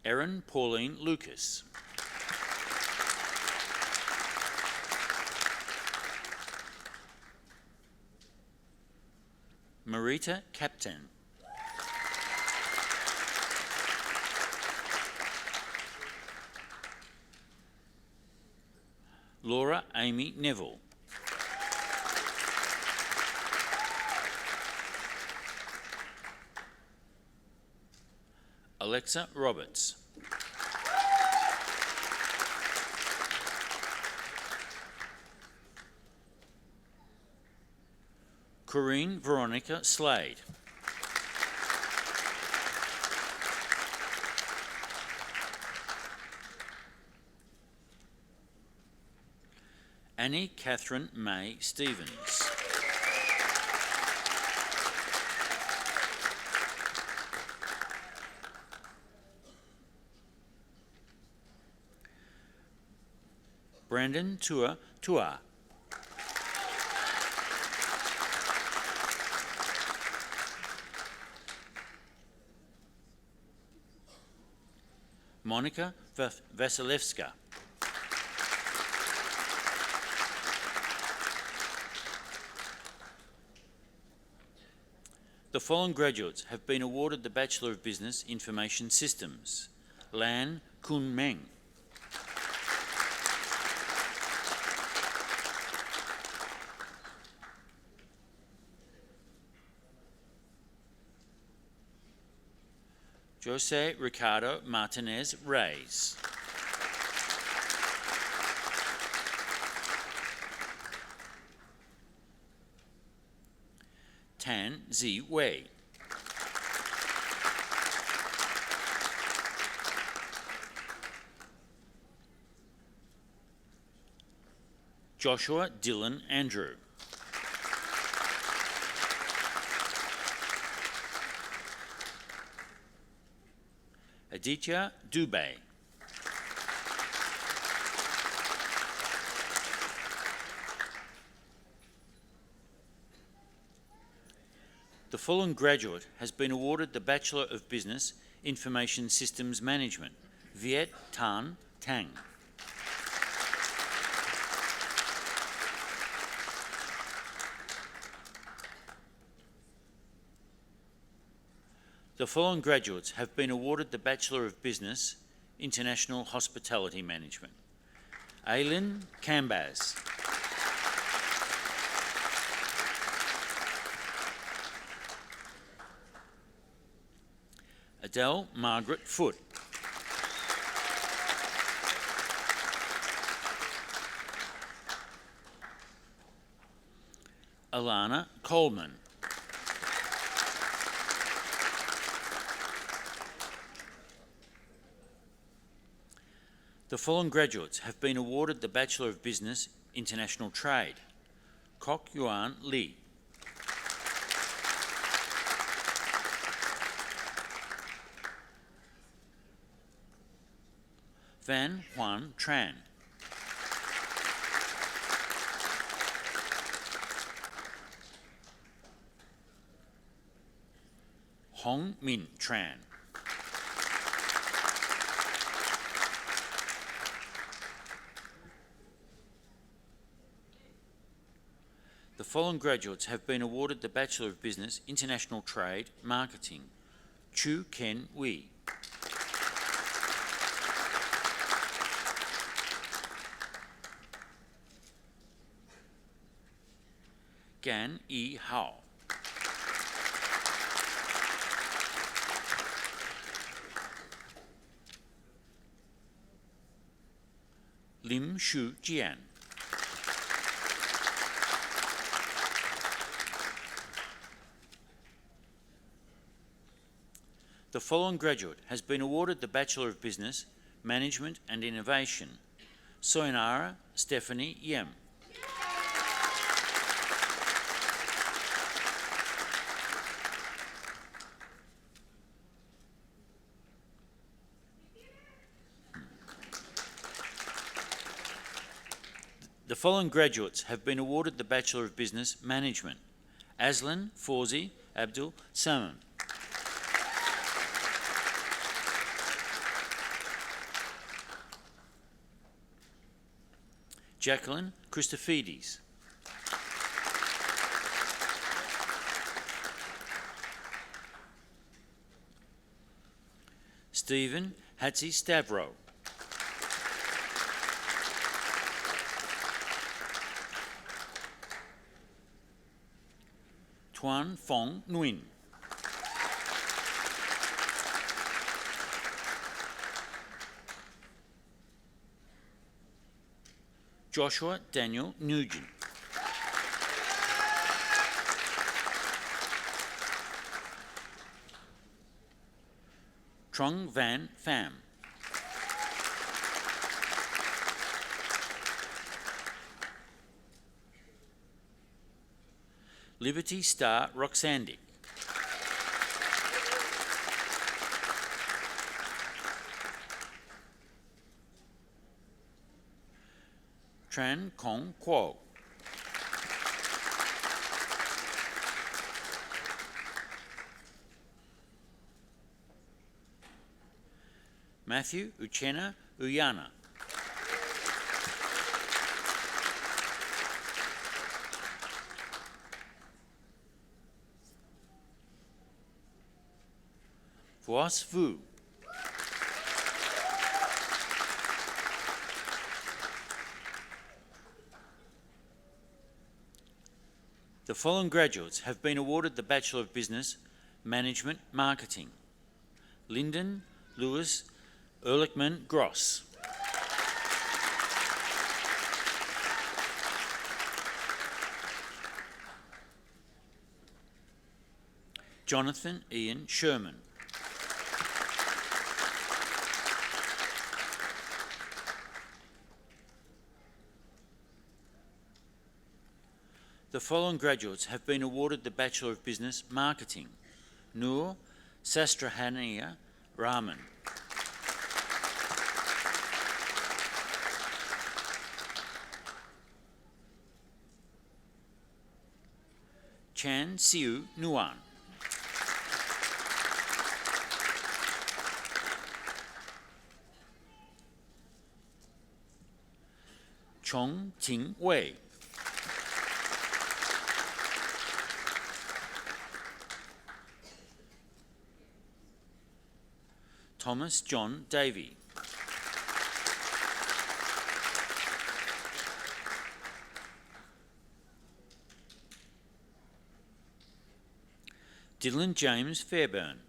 Erin Pauline Lucas. Marita Captain. Laura Amy Neville. Alexa Roberts. Corinne Veronica Slade. Annie Catherine May Stevens. Brandon Tua. Monica Vasilevska. The following graduates have been awarded the Bachelor of Business Information Systems. Lan Kun Meng. Jose Ricardo Martinez Reyes. Tan Zi Wei. Joshua Dylan Andrew. Aditya Dubey. The following graduate has been awarded the Bachelor of Business Information Systems Management. Viet Tan Tang. The following graduates have been awarded the Bachelor of Business, International Hospitality Management. Aileen Cambaz. Adele Margaret Foote. Alana Coleman. The following graduates have been awarded the Bachelor of Business, International Trade. Kok Yuan Lee. Van Huan Tran. Hong Min Tran. The following graduates have been awarded the Bachelor of Business, International Trade, Marketing. Chu Ken Wee. Gan Yi Hao. Lim Shu Jian. The following graduate has been awarded the Bachelor of Business, Management and Innovation. Soinara Stephanie Yem. The following graduates have been awarded the Bachelor of Business Management. Aslan Fawzi Abdul Samam. Jacqueline Christofides. Stephen Hatzi Stavro. Tuan Fong Nguyen. Joshua Daniel Nugent. Trung Van Pham. Liberty Star Roxandic. Tran Kong Kuo. Matthew Uchenna Uyana. Voas Vu. The following graduates have been awarded the Bachelor of Business, Management, Marketing. Lyndon Lewis Ehrlichman Gross. Jonathan Ian Sherman. The following graduates have been awarded the Bachelor of Business, Marketing. Noor Sastrahania Rahman. Chan Siu Nuan. Chong Ting Wei. Thomas John Davey. Dylan James Fairburn.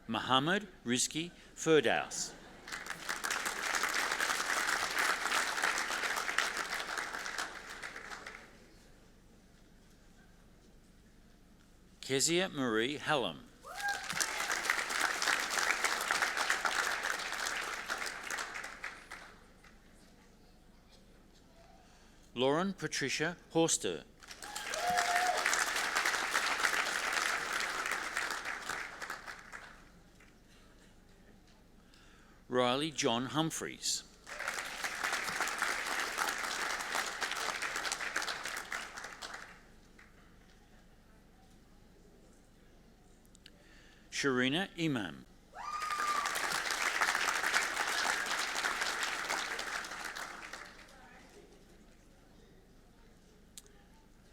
Muhammad Rizki Firdaus. Kezia Marie Hallam. Lauren Patricia Horster. Riley John Humphreys. Sharina Imam.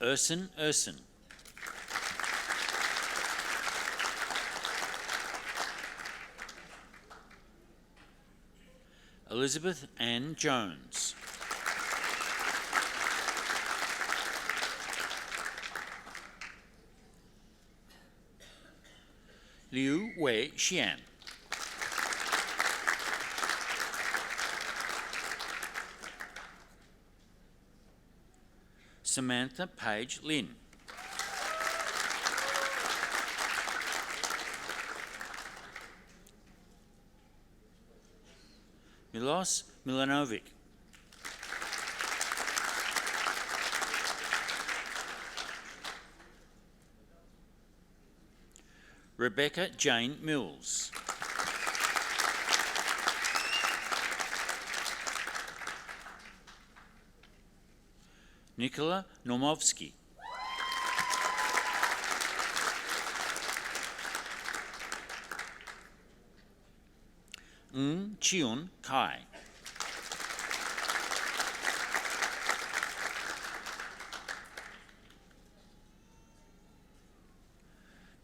Urson. Elizabeth Ann Jones. Liu Wei Xian. Samantha Page Lin. Milos Milanovic. Rebecca Jane Mills. Nikola Normovsky. Chiun Kai.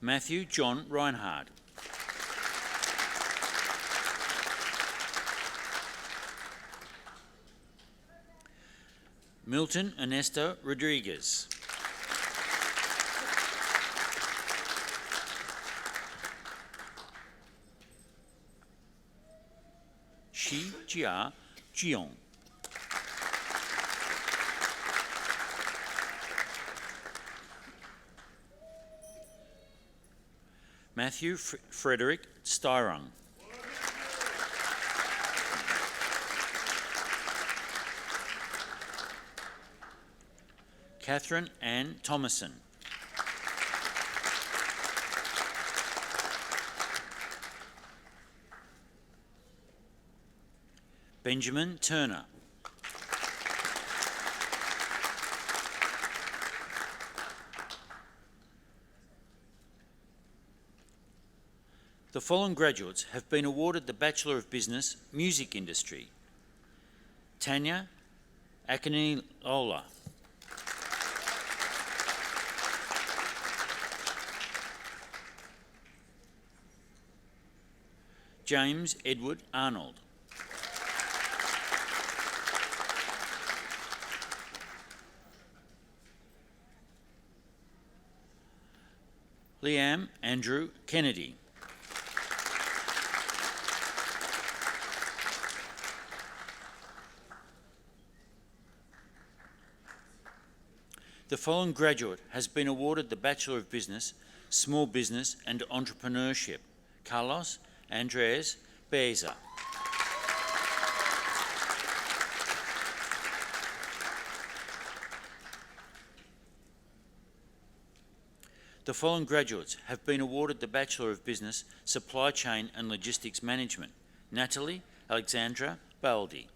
Matthew John Reinhard. Milton Ernesto Rodriguez. Shi Jia Jiong. Matthew Frederick Styrung. Catherine Ann Thomason. Benjamin Turner. The following graduates have been awarded the Bachelor of Business Music Industry. Tanya Akinilola. James Edward Arnold. Liam Andrew Kennedy. The following graduate has been awarded the Bachelor of Business, Small Business and Entrepreneurship. Carlos Andres Beza. The following graduates have been awarded the Bachelor of Business, Supply Chain and Logistics Management. Natalie Alexandra Baldi.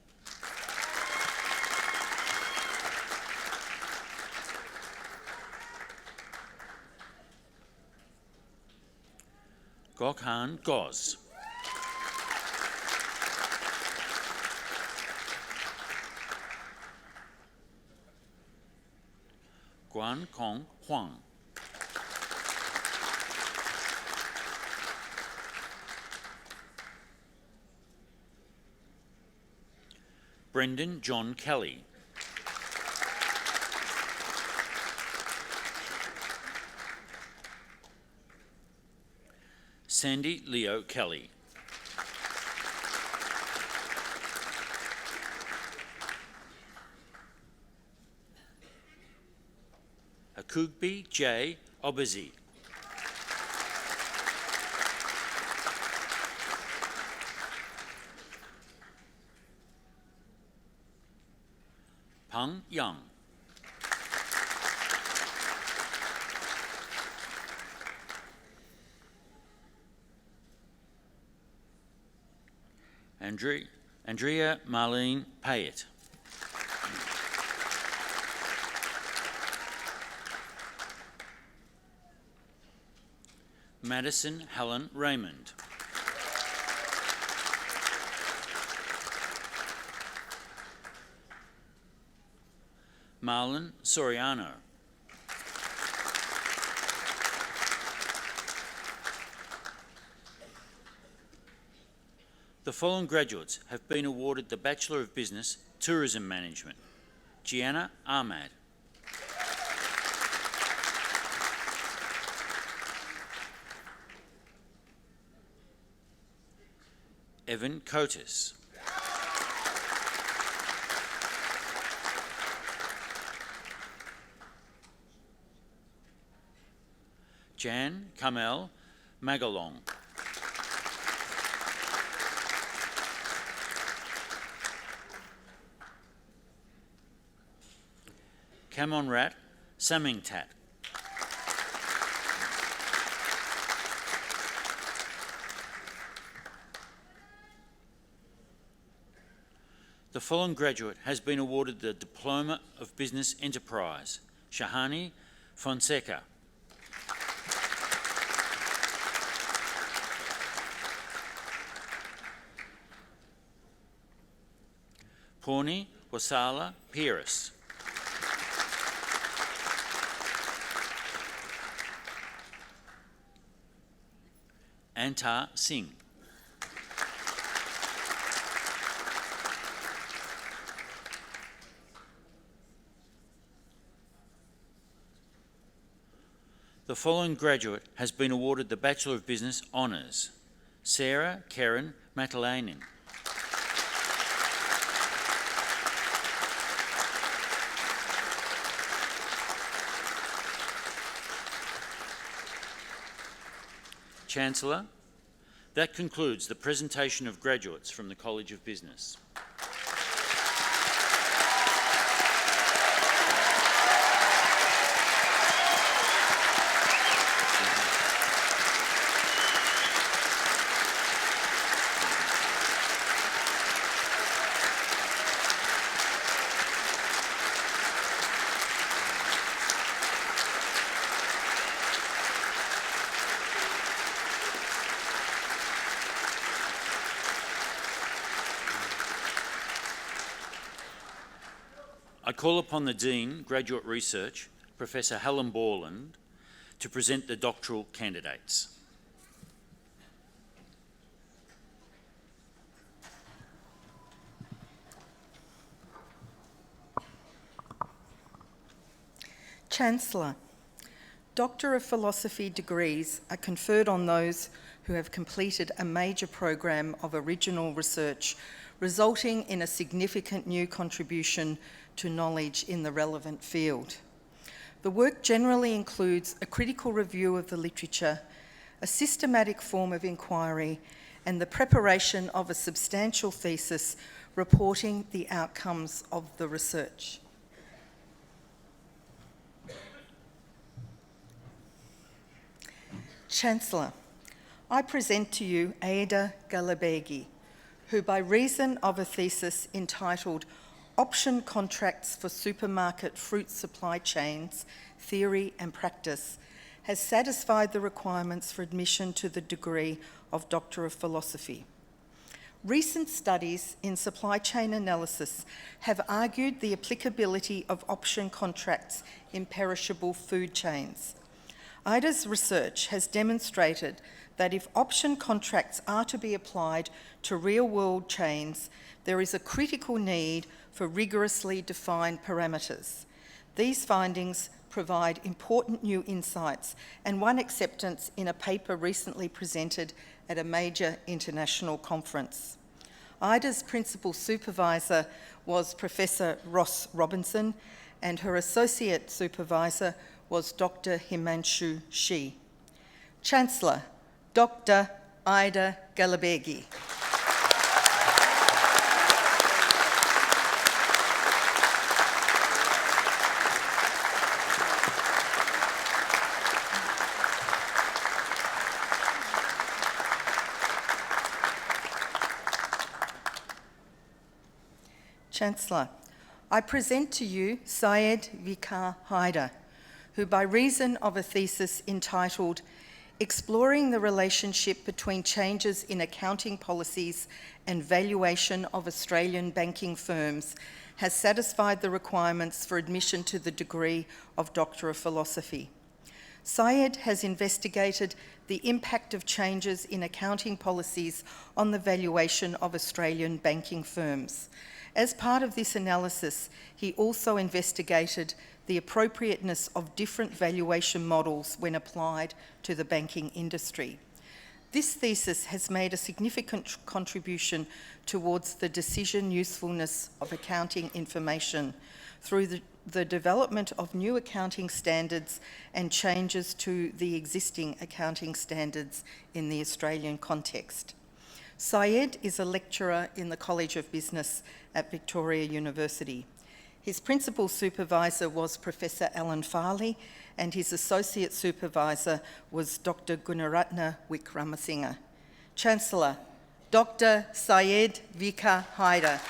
Gokhan Goz. Guan Kong Huang. Brendan John Kelly. Sandy Leo Kelly. Akugbi J. Obazi. Pang Yang. Andrea Marlene Payet. Madison Helen Raymond. Marlon Soriano. The following graduates have been awarded the Bachelor of Business, Tourism Management. Gianna Ahmad. Evan Cotis. Jan Kamel Magalong. Kamonrat Samingtat. The following graduate has been awarded the Diploma of Business Enterprise. Shahani Fonseca. Purni Wasala Pieris. Antar Singh. The following graduate has been awarded the Bachelor of Business Honours. Sarah Karen Matalainen. Chancellor, that concludes the presentation of graduates from the College of Business. I call upon the Dean, Graduate Research, Professor Helen Borland, to present the doctoral candidates. Chancellor, Doctor of Philosophy degrees are conferred on those who have completed a major program of original research resulting in a significant new contribution to knowledge in the relevant field. The work generally includes a critical review of the literature, a systematic form of inquiry, and the preparation of a substantial thesis reporting the outcomes of the research. Chancellor, I present to you Ada Galabegi, who by reason of a thesis entitled Option Contracts for Supermarket Fruit Supply Chains, Theory and Practice, has satisfied the requirements for admission to the degree of Doctor of Philosophy. Recent studies in supply chain analysis have argued the applicability of option contracts in perishable food chains. IDA's research has demonstrated that if option contracts are to be applied to real-world chains, there is a critical need for rigorously defined parameters. These findings provide important new insights and won acceptance in a paper recently presented at a major international conference. IDA's principal supervisor was Professor Ross Robinson, and her associate supervisor was Dr. Himanshu Shi. Chancellor, Dr. Ida Galabegi. Chancellor, I present to you Syed Vikar Haider, who by reason of a thesis entitled Exploring the Relationship Between Changes in Accounting Policies and Valuation of Australian Banking Firms, has satisfied the requirements for admission to the degree of Doctor of Philosophy. Syed has investigated the impact of changes in accounting policies on the valuation of Australian banking firms. As part of this analysis, he also investigated the appropriateness of different valuation models when applied to the banking industry. This thesis has made a significant contribution towards the decision usefulness of accounting information through the development of new accounting standards and changes to the existing accounting standards in the Australian context. Syed is a lecturer in the College of Business at Victoria University. His principal supervisor was Professor Alan Farley, and his associate supervisor was Dr. Gunaratna Wickramasinghe. Chancellor, Dr. Syed Vikar Haider.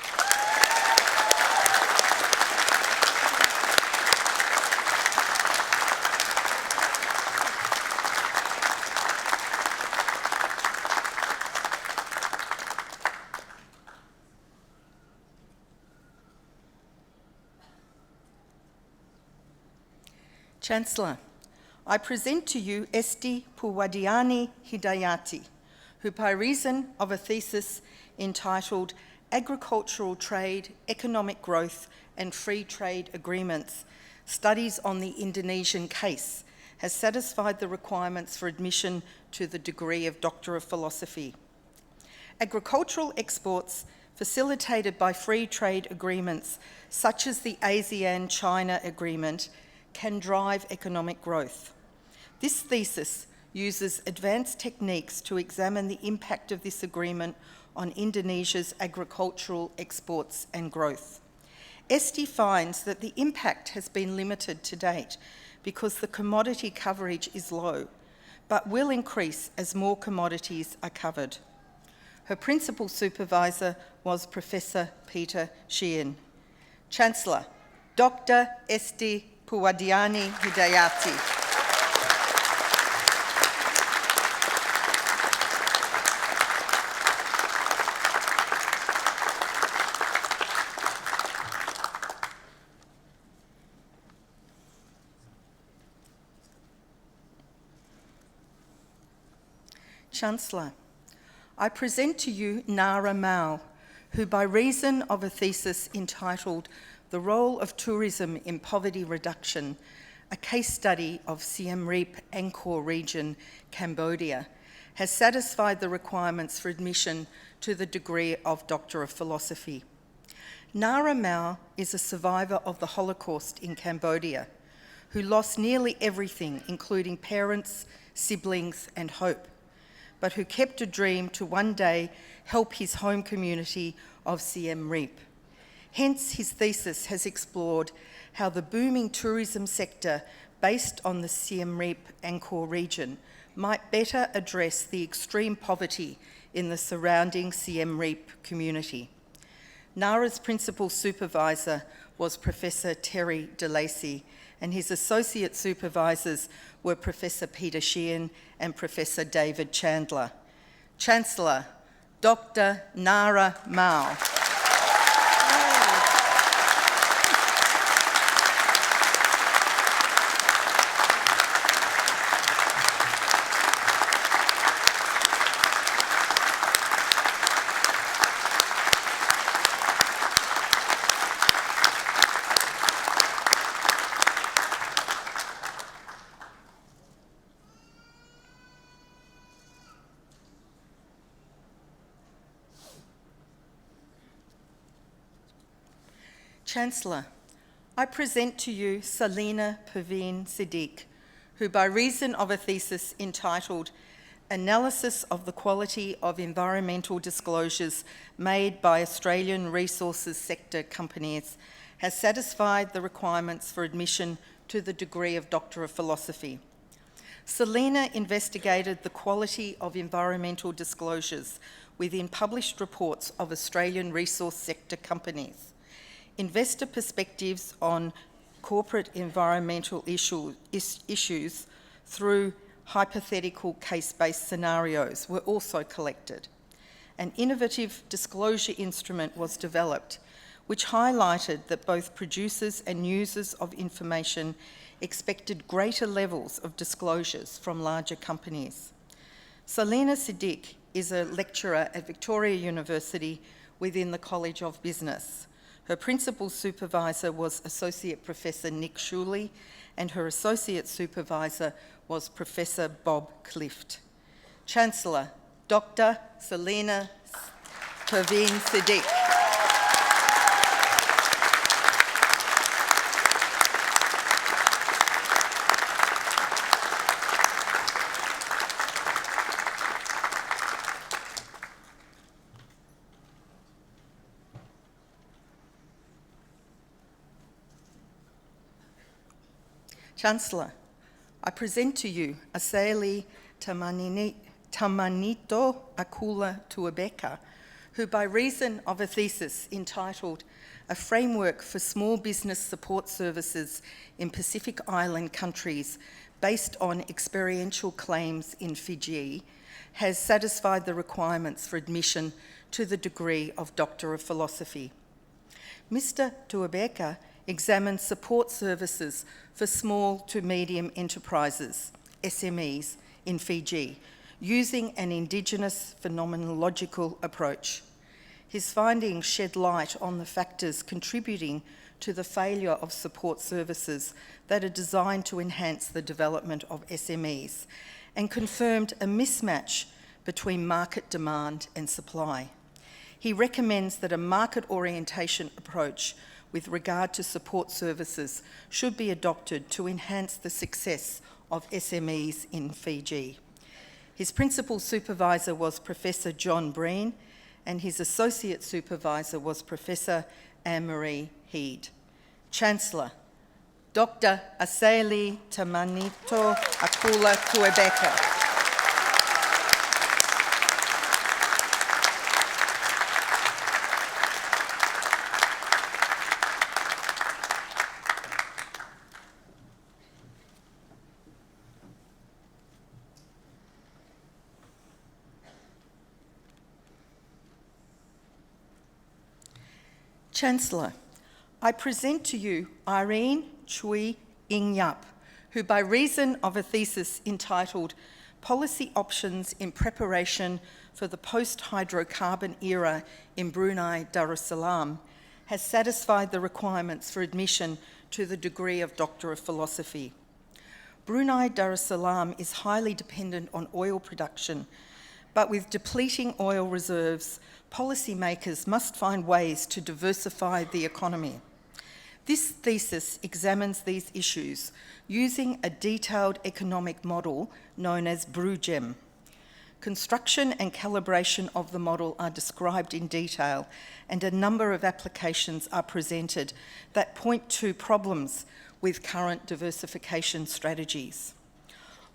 Chancellor, I present to you Esti Puwadiani Hidayati, who by reason of a thesis entitled Agricultural Trade, Economic Growth and Free Trade Agreements, Studies on the Indonesian Case, has satisfied the requirements for admission to the degree of Doctor of Philosophy. Agricultural exports facilitated by free trade agreements such as the ASEAN-China Agreement can drive economic growth. This thesis uses advanced techniques to examine the impact of this agreement on Indonesia's agricultural exports and growth. Esti finds that the impact has been limited to date because the commodity coverage is low, but will increase as more commodities are covered. Her principal supervisor was Professor Peter Sheehan. Chancellor, Dr. Esti Puwadiani Hidayati. Chancellor, I present to you Nara Mao, who by reason of a thesis entitled The Role of Tourism in Poverty Reduction, a case study of Siem Reap, Angkor region, Cambodia, has satisfied the requirements for admission to the degree of Doctor of Philosophy. Nara Mao is a survivor of the Holocaust in Cambodia, who lost nearly everything, including parents, siblings, and hope, but who kept a dream to one day help his home community of Siem Reap. Hence, his thesis has explored how the booming tourism sector based on the Siem Reap Angkor region might better address the extreme poverty in the surrounding Siem Reap community. Nara's principal supervisor was Professor Terry DeLacy, and his associate supervisors were Professor Peter Sheehan and Professor David Chandler. Chancellor, Dr. Nara Mao. Chancellor, I present to you Salina Perveen Siddique, who by reason of a thesis entitled Analysis of the Quality of Environmental Disclosures Made by Australian Resources Sector Companies, has satisfied the requirements for admission to the degree of Doctor of Philosophy. Salina investigated the quality of environmental disclosures within published reports of Australian resource sector companies, investor perspectives on corporate environmental issues through hypothetical case-based scenarios were also collected. An innovative disclosure instrument was developed, which highlighted that both producers and users of information expected greater levels of disclosures from larger companies. Salina Siddique is a lecturer at Victoria University within the College of Business. Her principal supervisor was Associate Professor Nick Shuley, and her associate supervisor was Professor Bob Clift. Chancellor, Dr. Salina Perveen Siddique. Chancellor, I present to you Aseli Tamanito Akula Tuabeka, who by reason of a thesis entitled A Framework for Small Business Support Services in Pacific Island Countries based on experiential claims in Fiji, has satisfied the requirements for admission to the degree of Doctor of Philosophy. Mr. Tuabeka examines support services for small to medium enterprises, SMEs, in Fiji, using an Indigenous phenomenological approach. His findings shed light on the factors contributing to the failure of support services that are designed to enhance the development of SMEs, and confirmed a mismatch between market demand and supply. He recommends that a market orientation approach with regard to support services should be adopted to enhance the success of SMEs in Fiji. His principal supervisor was Professor John Breen, and his associate supervisor was Professor Anne-Marie Heed. Chancellor, Dr. Aseli Tamanito Akula Tuabeka. Chancellor, I present to you Irene Chui Ing Yap, who by reason of a thesis entitled Policy Options in Preparation for the Post-Hydrocarbon Era in Brunei Darussalam, has satisfied the requirements for admission to the degree of Doctor of Philosophy. Brunei Darussalam is highly dependent on oil production, but with depleting oil reserves, policymakers must find ways to diversify the economy. This thesis examines these issues using a detailed economic model known as BRUGEM. Construction and calibration of the model are described in detail, and a number of applications are presented that point to problems with current diversification strategies.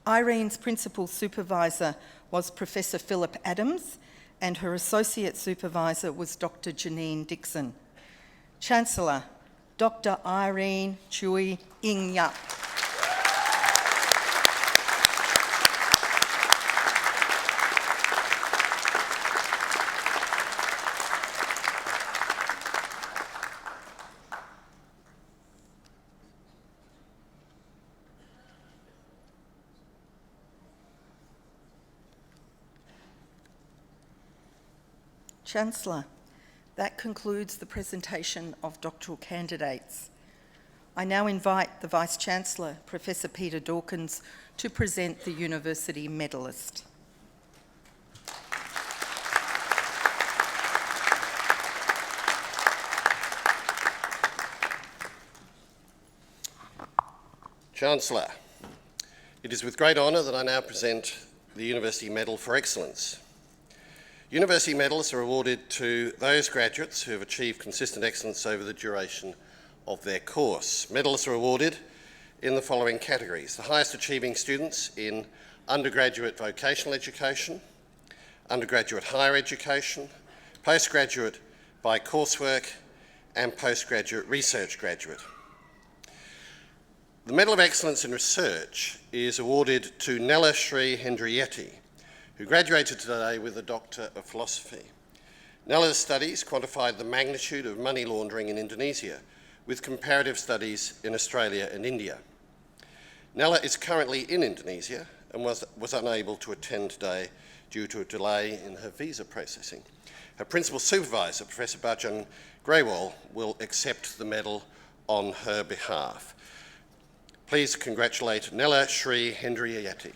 Irene's principal supervisor was Professor Philip Adams, and her associate supervisor was Dr. Janine Dixon. Chancellor, Dr. Irene Chui Ing Yap. Chancellor, that concludes the presentation of doctoral candidates. I now invite the Vice-Chancellor, Professor Peter Dawkins, to present the University medalist. Chancellor, it is with great honour that I now present the University Medal for Excellence. University medals are awarded to those graduates who have achieved consistent excellence over the duration of their course. Medals are awarded in the following categories: the highest achieving students in undergraduate vocational education, undergraduate higher education, postgraduate by coursework, and postgraduate research graduate. The Medal of Excellence in Research is awarded to Nella Sri Hendrietti, who graduated today with a Doctor of Philosophy. Nella's studies quantified the magnitude of money laundering in Indonesia with comparative studies in Australia and India. Nella is currently in Indonesia and was unable to attend today due to a delay in her visa processing. Her principal supervisor, Professor Bajang Grewal, will accept the medal on her behalf. Please congratulate Nella Sri Hendrietti.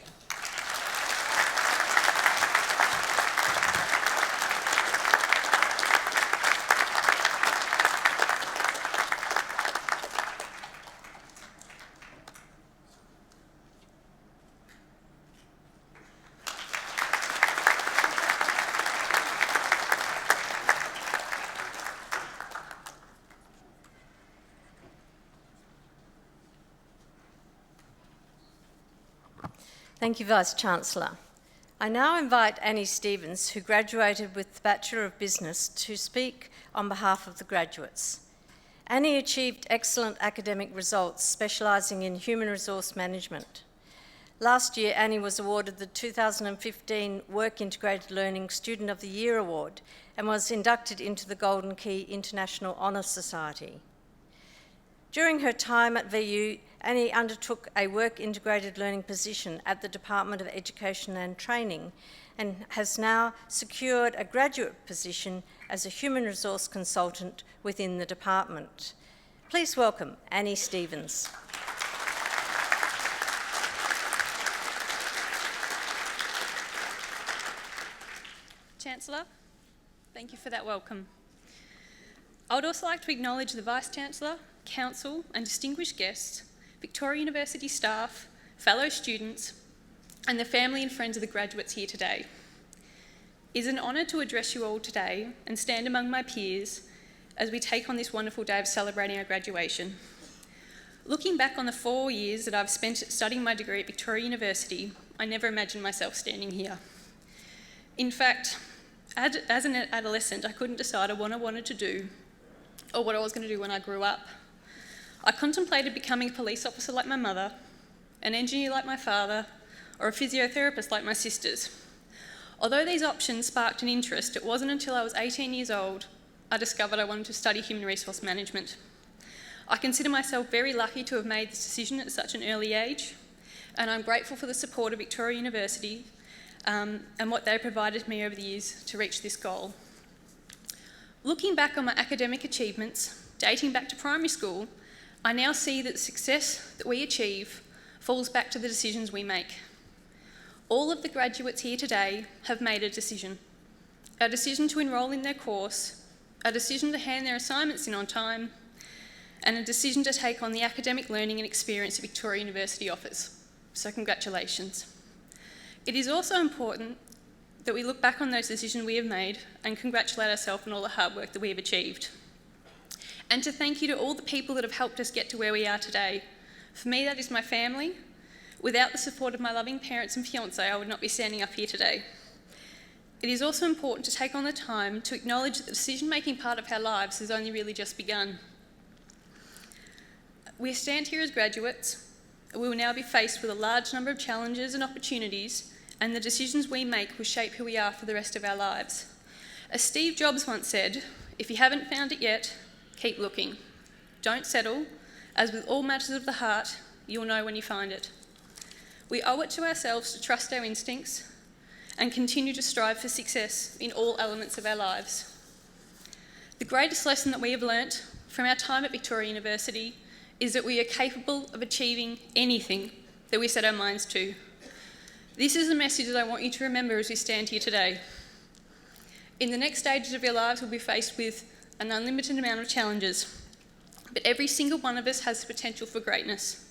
Thank you, Vice-Chancellor. I now invite Annie Stevens, who graduated with the Bachelor of Business, to speak on behalf of the graduates. Annie achieved excellent academic results, specialising in human resource management. Last year, Annie was awarded the 2015 Work Integrated Learning Student of the Year Award and was inducted into the Golden Key International Honour Society. During her time at VU, Annie undertook a work integrated learning position at the Department of Education and Training and has now secured a graduate position as a human resource consultant within the department. Please welcome Annie Stevens. Chancellor, thank you for that welcome. I would also like to acknowledge the Vice-Chancellor, Council and distinguished guests, Victoria University staff, fellow students, and the family and friends of the graduates here today. It is an honour to address you all today and stand among my peers as we take on this wonderful day of celebrating our graduation. Looking back on the 4 years that I've spent studying my degree at Victoria University, I never imagined myself standing here. In fact, as an adolescent, I couldn't decide on what I wanted to do or what I was going to do when I grew up. I contemplated becoming a police officer like my mother, an engineer like my father, or a physiotherapist like my sisters. Although these options sparked an interest, it wasn't until I was 18 years old I discovered I wanted to study human resource management. I consider myself very lucky to have made this decision at such an early age, and I'm grateful for the support of Victoria University and what they provided me over the years to reach this goal. Looking back on my academic achievements, dating back to primary school, I now see that the success that we achieve falls back to the decisions we make. All of the graduates here today have made a decision to enrol in their course, a decision to hand their assignments in on time, and a decision to take on the academic learning and experience that Victoria University offers. So congratulations. It is also important that we look back on those decisions we have made and congratulate ourselves on all the hard work that we have achieved. And to thank you to all the people that have helped us get to where we are today. For me, that is my family. Without the support of my loving parents and fiancé, I would not be standing up here today. It is also important to take on the time to acknowledge that the decision-making part of our lives has only really just begun. We stand here as graduates. We will now be faced with a large number of challenges and opportunities, and the decisions we make will shape who we are for the rest of our lives. As Steve Jobs once said, if you haven't found it yet, keep looking. Don't settle, as with all matters of the heart, you'll know when you find it. We owe it to ourselves to trust our instincts and continue to strive for success in all elements of our lives. The greatest lesson that we have learnt from our time at Victoria University is that we are capable of achieving anything that we set our minds to. This is a message that I want you to remember as we stand here today. In the next stages of your lives, we'll be faced with an unlimited amount of challenges, but every single one of us has the potential for greatness,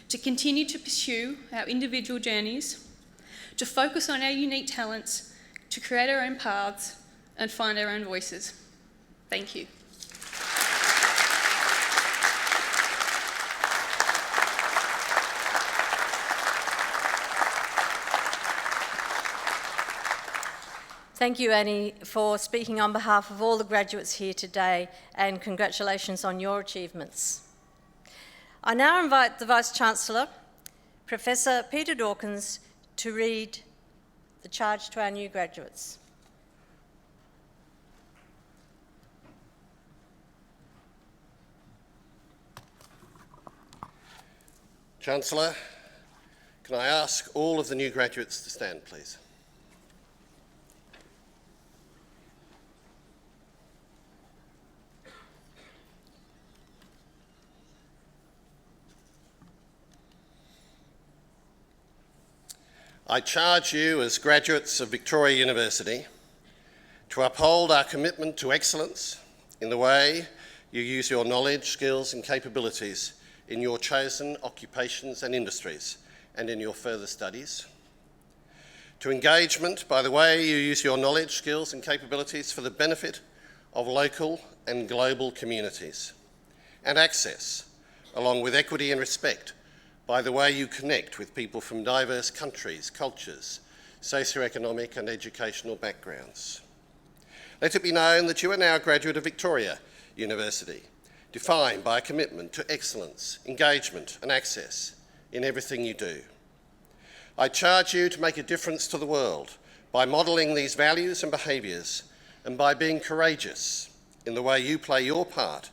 to continue to pursue our individual journeys, to focus on our unique talents, to create our own paths and find our own voices. Thank you. Thank you, Annie, for speaking on behalf of all the graduates here today, and congratulations on your achievements. I now invite the Vice-Chancellor, Professor Peter Dawkins, to read the charge to our new graduates. Chancellor, can I ask all of the new graduates to stand, please? I charge you as graduates of Victoria University to uphold our commitment to excellence in the way you use your knowledge, skills and capabilities in your chosen occupations and industries and in your further studies, to engagement by the way you use your knowledge, skills and capabilities for the benefit of local and global communities, and access, along with equity and respect, by the way you connect with people from diverse countries, cultures, socioeconomic and educational backgrounds. Let it be known that you are now a graduate of Victoria University, defined by a commitment to excellence, engagement and access in everything you do. I charge you to make a difference to the world by modelling these values and behaviours and by being courageous in the way you play your part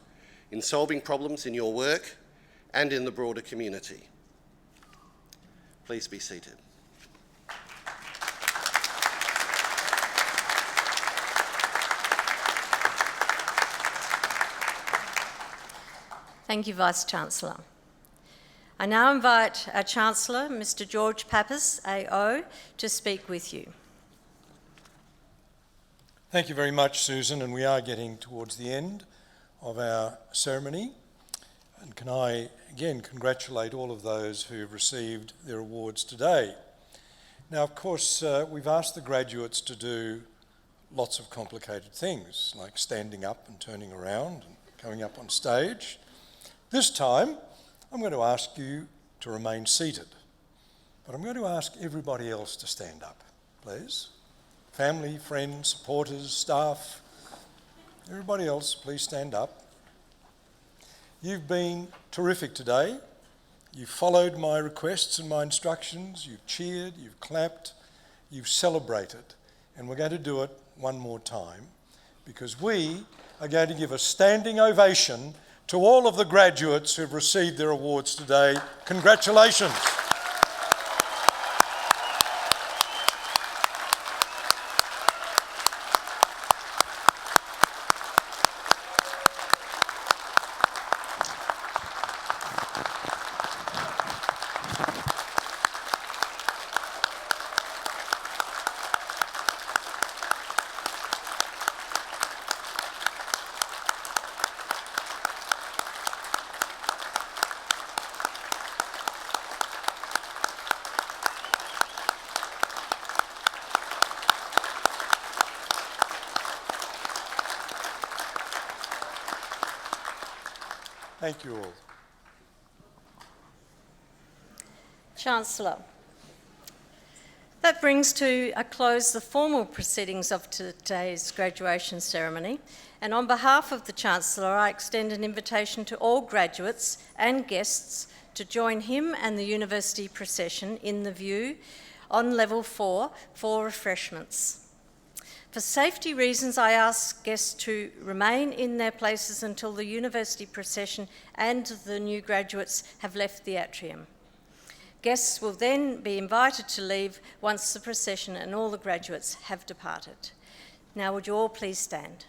in solving problems in your work and in the broader community. Please be seated. Thank you, Vice-Chancellor. I now invite our Chancellor, Mr. George Pappas, AO, to speak with you. Thank you very much, Susan, and we are getting towards the end of our ceremony. And can I again congratulate all of those who have received their awards today. Now, of course, we've asked the graduates to do lots of complicated things, like standing up and turning around and coming up on stage. This time, I'm going to ask you to remain seated, but I'm going to ask everybody else to stand up, please. Family, friends, supporters, staff, everybody else, please stand up. You've been terrific today. You've followed my requests and my instructions. You've cheered, you've clapped, you've celebrated. And we're going to do it one more time because we are going to give a standing ovation to all of the graduates who've received their awards today. Congratulations. Thank you all. Chancellor, that brings to a close the formal proceedings of today's graduation ceremony, and on behalf of the Chancellor, I extend an invitation to all graduates and guests to join him and the university procession in the view on level 4 for refreshments. For safety reasons, I ask guests to remain in their places until the university procession and the new graduates have left the atrium. Guests will then be invited to leave once the procession and all the graduates have departed. Now would you all please stand?